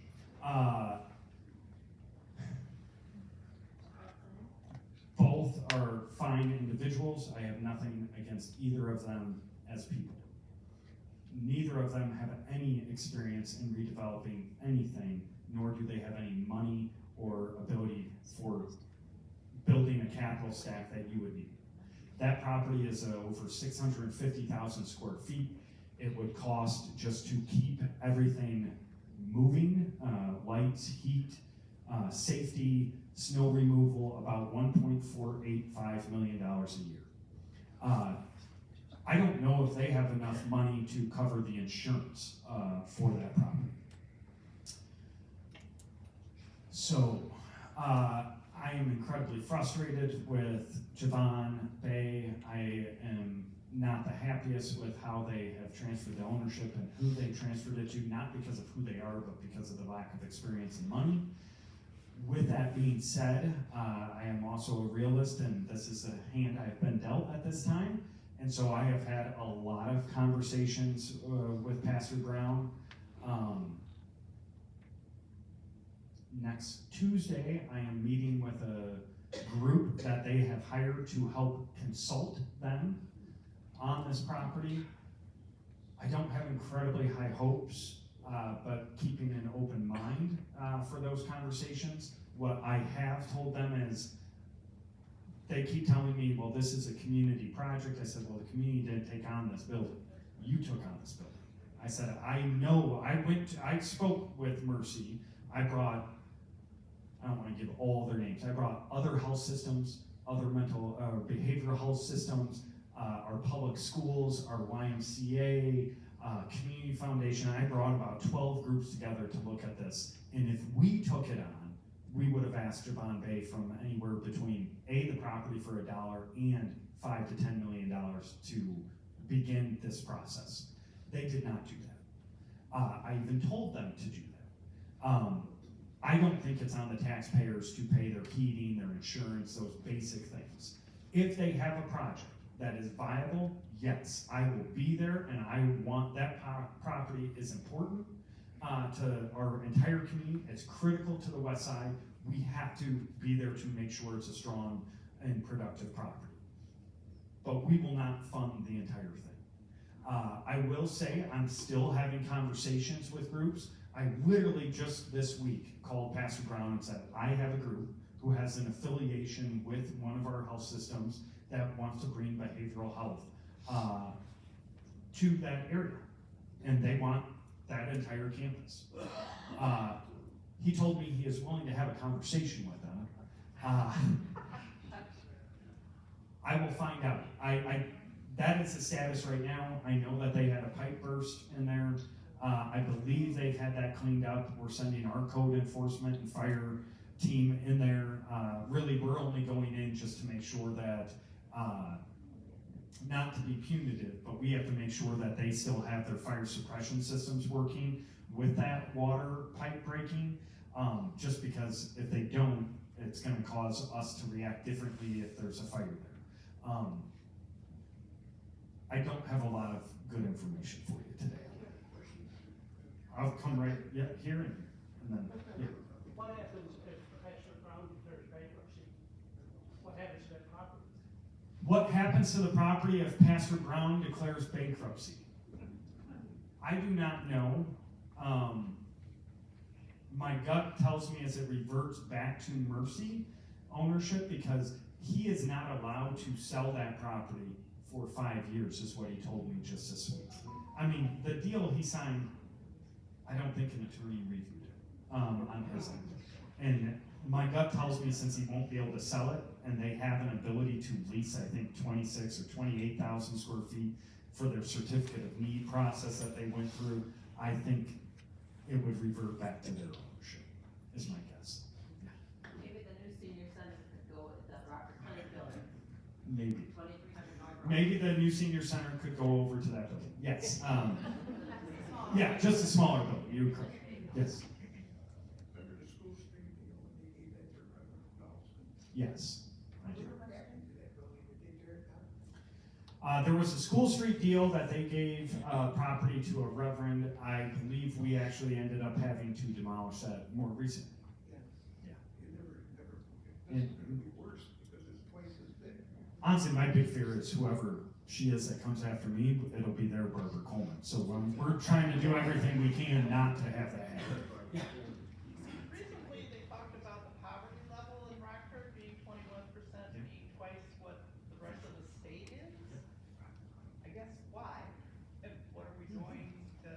Both are fine individuals. I have nothing against either of them as people. Neither of them have any experience in redeveloping anything, nor do they have any money or ability for building a capital stack that you would need. That property is over 650,000 square feet. It would cost just to keep everything moving, lights, heat, safety, snow removal, about $1.485 million a year. I don't know if they have enough money to cover the insurance for that property. So I am incredibly frustrated with Javon Bay. I am not the happiest with how they have transferred the ownership and who they transferred it to, not because of who they are, but because of the lack of experience and money. With that being said, I am also a realist, and this is a hand I've been dealt at this time. And so I have had a lot of conversations with Pastor Brown. Next Tuesday, I am meeting with a group that they have hired to help consult them on this property. I don't have incredibly high hopes, but keeping an open mind for those conversations. What I have told them is, they keep telling me, well, this is a community project. I said, well, the community didn't take on this building. You took on this building. I said, I know, I spoke with Mercy. I don't want to give all their names. I brought other health systems, other mental, behavioral health systems, our public schools, our YMCA, community foundation. I brought about 12 groups together to look at this. And if we took it on, we would have asked Javon Bay from anywhere between the property for $1 and $5 to $10 million to begin this process. They did not do that. I even told them to do that. I don't think it's on the taxpayers to pay their heating, their insurance, those basic things. If they have a project that is viable, yes, I will be there, and I want that property is important to our entire community. It's critical to the west side. We have to be there to make sure it's a strong and productive property. But we will not fund the entire thing. I will say I'm still having conversations with groups. I literally just this week called Pastor Brown and said, I have a group who has an affiliation with one of our health systems that wants to bring behavioral health to that area. And they want that entire campus. He told me he is willing to have a conversation with them. I will find out. That is the status right now. I know that they had a pipe burst in there. I believe they've had that cleaned up. We're sending our code enforcement and fire team in there. Really, we're only going in just to make sure that, not to be punitive, but we have to make sure that they still have their fire suppression systems working with that water pipe breaking. Just because if they don't, it's going to cause us to react differently if there's a fire there. I don't have a lot of good information for you today. I'll come right here and then. Yeah. What happens if Pastor Brown declares bankruptcy? What happens to that property? What happens to the property if Pastor Brown declares bankruptcy? I do not know. my gut tells me as it reverts back to Mercy ownership, because he is not allowed to sell that property for 5 years, is what he told me just this week. I mean, the deal he signed, I don't think an attorney reviewed it on his end. And my gut tells me since he won't be able to sell it, and they have an ability to lease, I think, 26 or 28,000 square feet for their certificate of need process that they went through, I think it would revert back to their ownership, is my guess. Maybe the new senior center could go with the Rockford Clinic building, Maybe. 2300 North. Maybe the new senior center could go over to that building. Yes. Yeah, just a smaller building. You're correct. Yes. Under the school street deal, the 8 acre house. Yes. I do. That building, did they tear it down? There was a school street deal that they gave property to a reverend. I believe we actually ended up having to demolish that more recently. You never, And- it's gonna be worse because it's twice as big. Honestly, my big fear is whoever she is that comes after me, it'll be their Barbara Coleman. So we're trying to do everything we can not to have that happen. Recently, they talked about the poverty level in Rockford being 21%, being twice what the rest of the state is. I guess why? And what are we doing to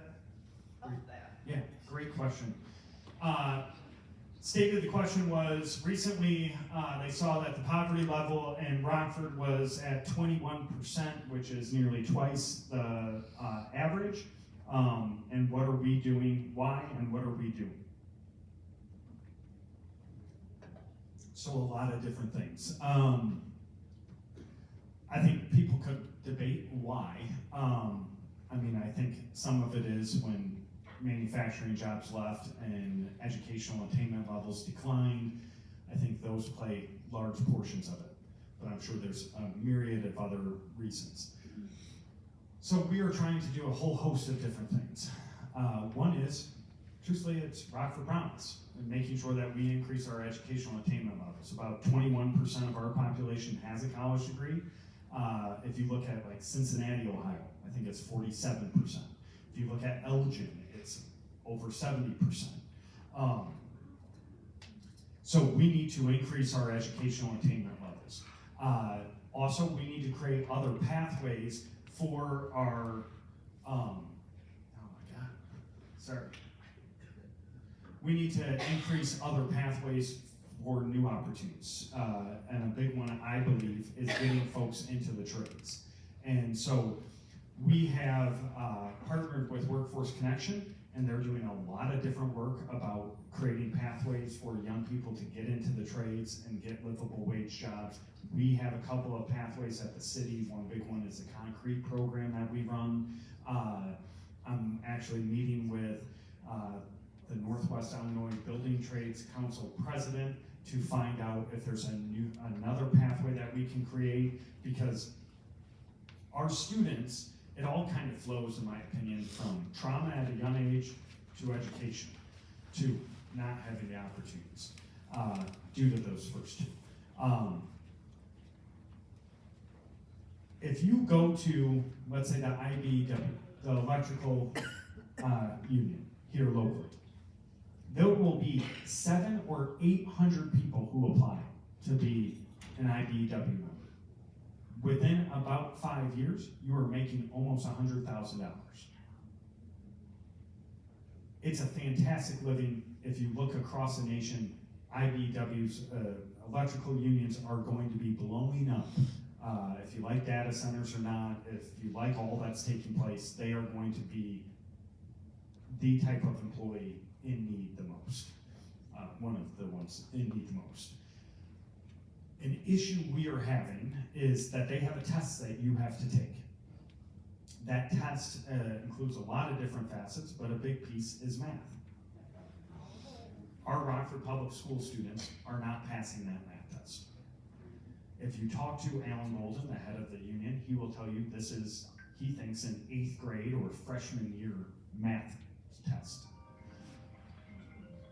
help that? Yeah, great question. Stated the question was, recently they saw that the poverty level in Rockford was at 21%, which is nearly twice the average. And what are we doing? Why and what are we doing? So a lot of different things. I think people could debate why. I mean, I think some of it is when manufacturing jobs left and educational attainment levels declined. I think those play large portions of it, but I'm sure there's a myriad of other reasons. So we are trying to do a whole host of different things. One is, truthfully, it's Rockford Promise, and making sure that we increase our educational attainment levels. About 21% of our population has a college degree. If you look at like Cincinnati, Ohio, I think it's 47%. If you look at Elgin, it's over 70%. So we need to increase our educational attainment levels. Also, we need to create other pathways for our, oh my God, sorry. We need to increase other pathways for new opportunities. And a big one, I believe, is getting folks into the trades. And so we have partnered with Workforce Connection, and they're doing a lot of different work about creating pathways for young people to get into the trades and get livable wage jobs. We have a couple of pathways at the city. One big one is the concrete program that we run. I'm actually meeting with the Northwest Illinois Building Trades Council president to find out if there's another pathway that we can create, because our students, it all kind of flows, in my opinion, from trauma at a young age to education to not having the opportunities due to those first two. If you go to, let's say, the IBEW, the electrical union here locally, there will be 700 or 800 people who apply to be an IBEW member. Within about 5 years, you are making almost $100,000. It's a fantastic living. If you look across the nation, IBEW's electrical unions are going to be blowing up. If you like data centers or not, if you like all that's taking place, they are going to be the type of employee in need the most. One of the ones in need the most. An issue we are having is that they have a test that you have to take. That test includes a lot of different facets, but a big piece is math. Our Rockford Public School students are not passing that math test. If you talk to Alan Golden, the head of the union, he will tell you this is, he thinks, an 8th grade or freshman year math test.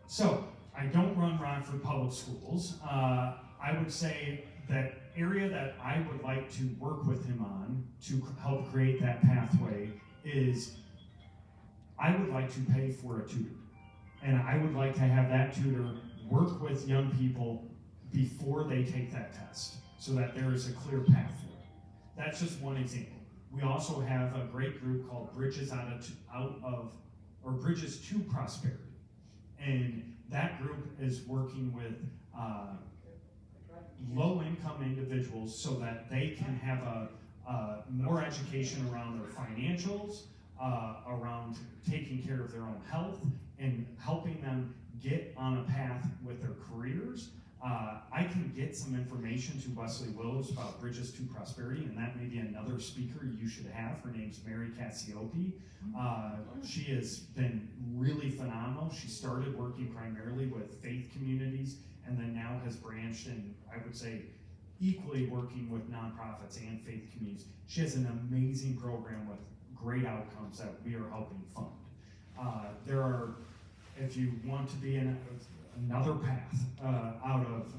So, I don't run Rockford Public Schools. I would say that area that I would like to work with him on to help create that pathway is I would like to pay for a tutor. And I would like to have that tutor work with young people before they take that test, so that there is a clear path for it. That's just one example. We also have a great group called Bridges Bridges to Prosperity. And that group is working with low-income individuals so that they can have more education around their financials, around taking care of their own health, and helping them get on a path with their careers. I can get some information to Wesley Willows about Bridges to Prosperity, and that may be another speaker you should have. Her name's Mary Cassiope. She has been really phenomenal. She started working primarily with faith communities, and then now has branched and I would say equally working with nonprofits and faith communities. She has an amazing program with great outcomes that we are helping fund. There are, if you want to be in another path out of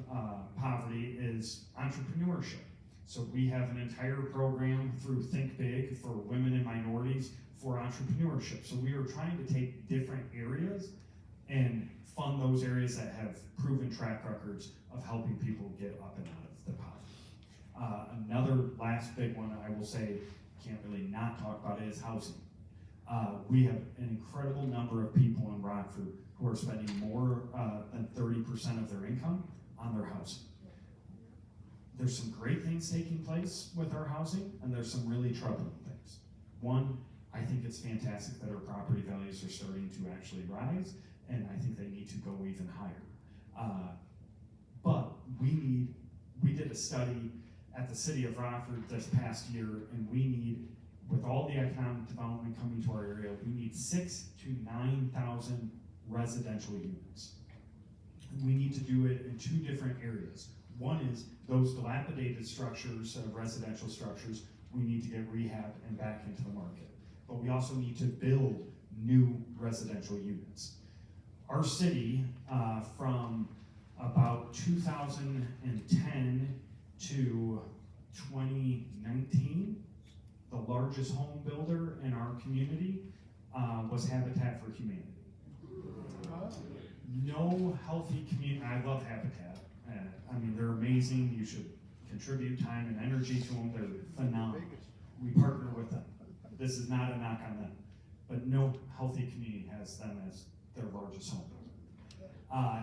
poverty, is entrepreneurship. So we have an entire program through Think Big for women and minorities for entrepreneurship. So we are trying to take different areas and fund those areas that have proven track records of helping people get up and out of the poverty. Another last big one I will say, can't really not talk about it, is housing. We have an incredible number of people in Rockford who are spending more than 30% of their income on their housing. There's some great things taking place with our housing, and there's some really troubling things. One, I think it's fantastic that our property values are starting to actually rise, and I think they need to go even higher. But we did a study at the city of Rockford this past year, and we need, with all the economic development coming to our area, we need 6,000 to 9,000 residential units. We need to do it in two different areas. One is those dilapidated structures, residential structures, we need to get rehabbed and back into the market. But we also need to build new residential units. Our city, from about 2010 to 2019, the largest home builder in our community was Habitat for Humanity. No healthy community, I love Habitat. I mean, they're amazing. You should contribute time and energy to them. They're phenomenal. We partner with them. This is not a knock on them. But no healthy community has them as their largest home builder.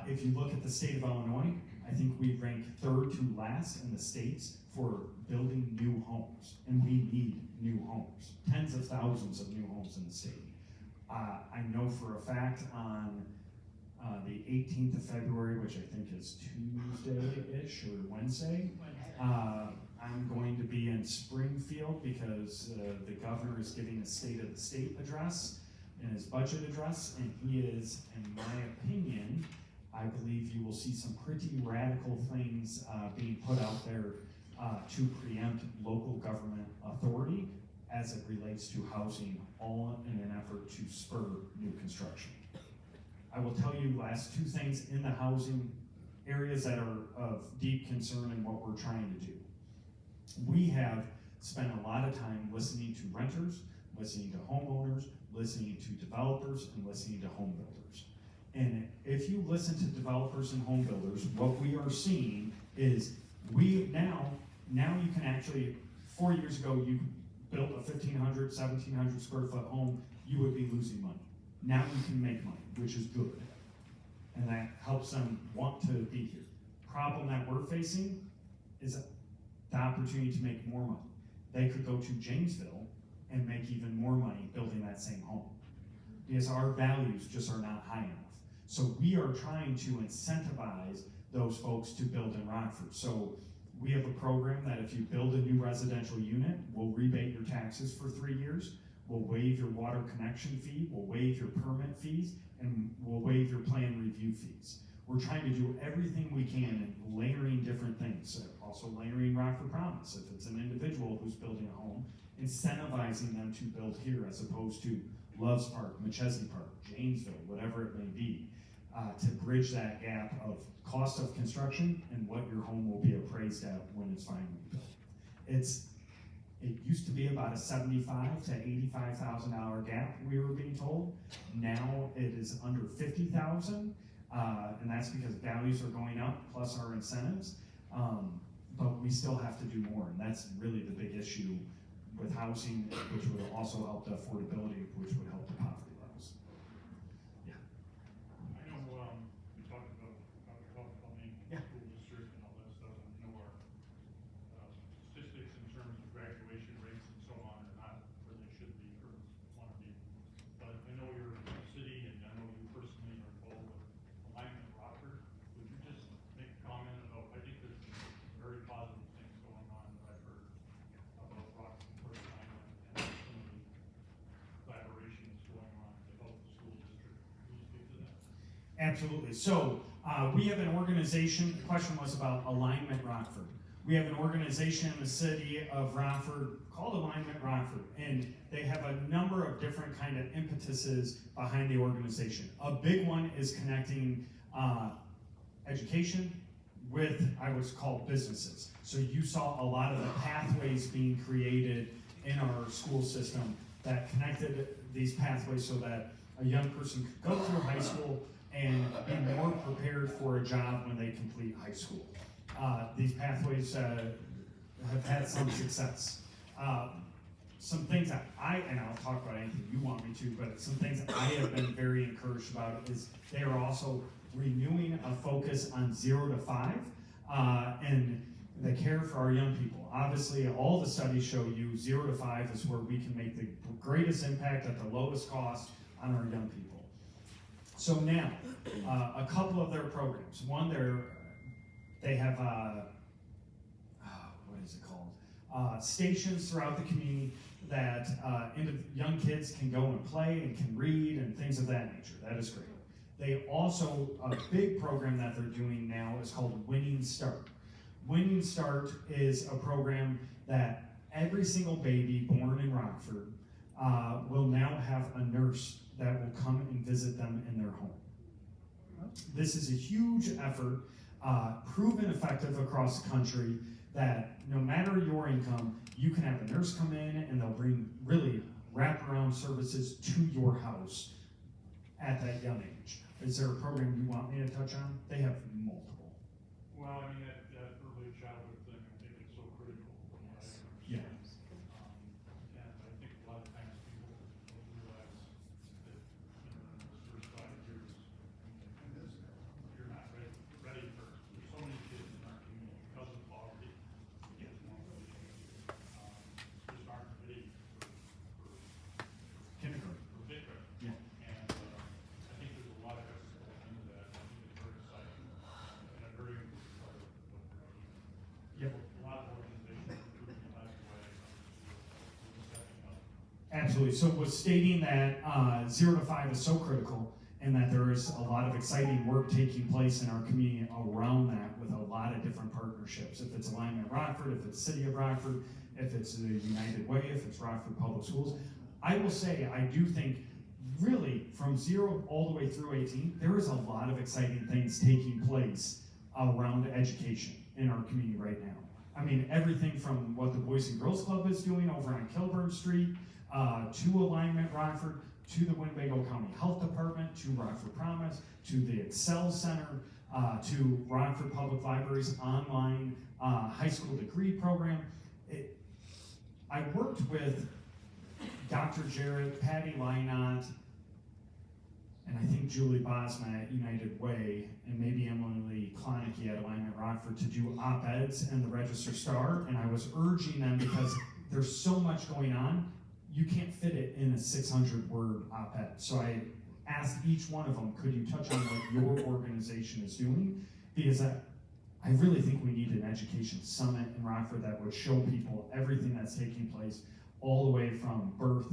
If you look at the state of Illinois, I think we rank third to last in the states for building new homes. And we need new homes. Tens of thousands of new homes in the state. I know for a fact on the 18th of February, which I think is Tuesday-ish or Wednesday, I'm going to be in Springfield because the governor is giving a State of the State address and his budget address, and he is, in my opinion, I believe you will see some pretty radical things being put out there to preempt local government authority as it relates to housing, all in an effort to spur new construction. I will tell you last two things in the housing areas that are of deep concern and what we're trying to do. We have spent a lot of time listening to renters, listening to homeowners, listening to developers, and listening to home builders. And if you listen to developers and home builders, what we are seeing is now you can actually, 4 years ago, you built a 1,500, 1,700 square foot home, you would be losing money. Now you can make money, which is good. And that helps them want to be here. Problem that we're facing is the opportunity to make more money. They could go to Janesville and make even more money building that same home, because our values just are not high enough. So we are trying to incentivize those folks to build in Rockford. So we have a program that if you build a new residential unit, we'll rebate your taxes for 3 years, we'll waive your water connection fee, we'll waive your permit fees, and we'll waive your plan review fees. We're trying to do everything we can in layering different things. Also layering Rockford Promise. If it's an individual who's building a home, incentivizing them to build here as opposed to Loves Park, McChesney Park, Janesville, whatever it may be, to bridge that gap of cost of construction and what your home will be appraised at when it's finally built. It used to be about a $75,000 to $85,000 gap, we were being told. Now it is under $50,000, and that's because values are going up plus our incentives. But we still have to do more, and that's really the big issue with housing, which would also help the affordability, which would help the poverty levels. I know, we talked about plumbing, Yeah. school district and all that stuff, and I know our, statistics in terms of graduation rates and so on are not where they should be or want to be. But I know you're a city, and I know you personally are involved with Alignment Rockford. Would you just make a comment about, I think there's some very positive things going on that I've heard about Rockford Alignment and some of the collaborations going on to help the school district. Can you speak to that? Absolutely. So we have an organization, the question was about Alignment Rockford. We have an organization in the city of Rockford called Alignment Rockford, and they have a number of different kind of impetuses behind the organization. A big one is connecting education with, I would call, businesses. So you saw a lot of the pathways being created in our school system that connected these pathways so that a young person could go through high school and be more prepared for a job when they complete high school. These pathways have had some success. Some things that and I'll talk about anything you want me to, but some things that I have been very encouraged about is they are also renewing a focus on 0 to 5 and the care for our young people. Obviously, all the studies show you 0 to 5 is where we can make the greatest impact at the lowest cost on our young people. So now, a couple of their programs. One, they have, what is it called? Stations throughout the community that young kids can go and play and can read and things of that nature. That is great. They also, a big program that they're doing now is called Winning Start. Winning Start is a program that every single baby born in Rockford will now have a nurse that will come and visit them in their home. This is a huge effort, proven effective across the country, that no matter your income, you can have a nurse come in and they'll bring really wraparound services to your house at that young age. Is there a program you want me to touch on? They have multiple. Well, I mean, that early childhood thing, I think it's so critical. From what I understand. Yeah. And I think a lot of times people don't realize that, in those first 5 years, you're not ready for, there's so many kids in our community because of poverty. Kids just aren't ready for Kindergarten. kindergarten. Yeah. And I think there's a lot of effort going into that. I think it's very exciting and a very important part of what we're doing. Yep. A lot of organizations are moving in that way. We're stepping up. Absolutely. So was stating that 0 to 5 is so critical and that there is a lot of exciting work taking place in our community around that with a lot of different partnerships. If it's Alignment Rockford, if it's City of Rockford, if it's the United Way, if it's Rockford Public Schools. I will say, I do think really from 0 all the way through 18, there is a lot of exciting things taking place around education in our community right now. I mean, everything from what the Boys and Girls Club is doing over on Kilburn Street, to Alignment Rockford, to the Winnebago County Health Department, to Rockford Promise, to the Excel Center, to Rockford Public Library's online high school degree program. I worked with Dr. Jarrett, Patty Lynott, and I think Julie Bosma at United Way, and maybe Emily Klonicky at Alignment Rockford to do op-eds in the Register Star, and I was urging them because there's so much going on, you can't fit it in a 600-word op-ed. So I asked each one of them, could you touch on what your organization is doing? Because I really think we need an education summit in Rockford that would show people everything that's taking place all the way from birth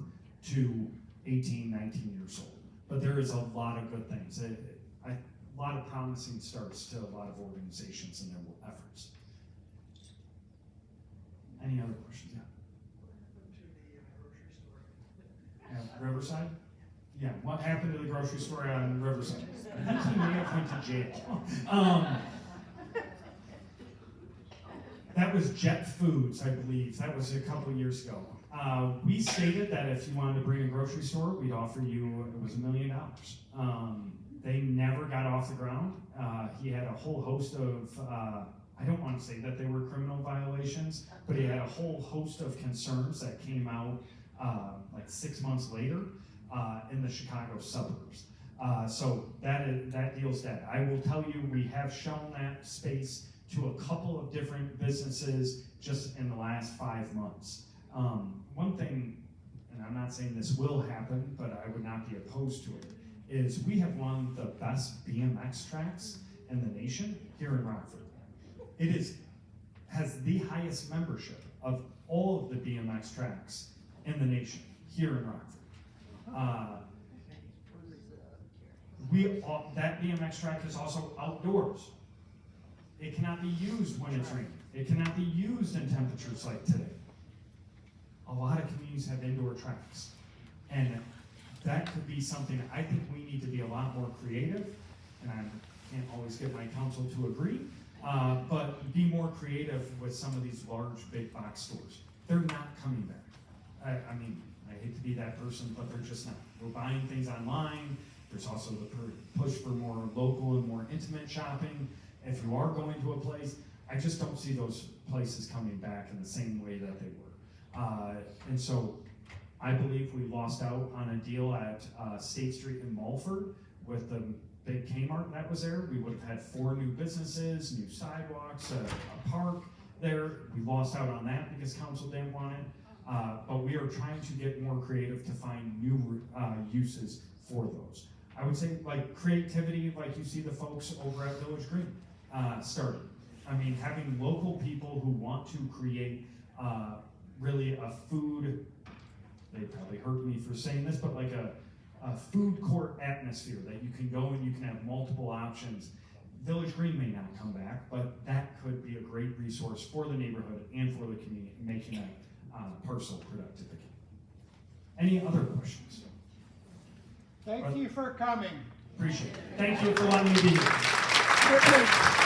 to 18, 19 years old. But there is a lot of good things. A lot of promising starts to a lot of organizations and their efforts. Any other questions? Yeah. Riverside? Yeah, what happened to the grocery store on Riverside? I think he may have went to jail. That was Jet Foods, I believe. That was a couple years ago. We stated that if you wanted to bring a grocery store, we'd offer you, it was $1 million. They never got off the ground. He had a whole host of, I don't want to say that they were criminal violations, but he had a whole host of concerns that came out like 6 months later in the Chicago suburbs. So that deal's dead. I will tell you, we have shown that space to a couple of different businesses just in the last 5 months. One thing, and I'm not saying this will happen, but I would not be opposed to it, is we have one of the best BMX tracks in the nation here in Rockford. It has the highest membership of all of the BMX tracks in the nation here in Rockford. That BMX track is also outdoors. It cannot be used when it's raining. It cannot be used in temperatures like today. A lot of communities have indoor tracks. And that could be something I think we need to be a lot more creative, and I can't always get my council to agree, but be more creative with some of these large big box stores. They're not coming back. I mean, I hate to be that person, but they're just not. We're buying things online. There's also the push for more local and more intimate shopping. If you are going to a place, I just don't see those places coming back in the same way that they were. And so I believe we lost out on a deal at State Street in Mulford with the big Kmart that was there. We would have had 4 new businesses, new sidewalks, a park there. We lost out on that because council didn't want it. But we are trying to get more creative to find new uses for those. I would say like creativity, like you see the folks over at Village Green started. I mean, having local people who want to create really a food, they probably heard me for saying this, but like a food court atmosphere that you can go and you can have multiple options. Village Green may not come back, but that could be a great resource for the neighborhood and for the community, making a parcel productive again. Any other questions? Thank you for coming. Appreciate it. Thank you for letting me be here.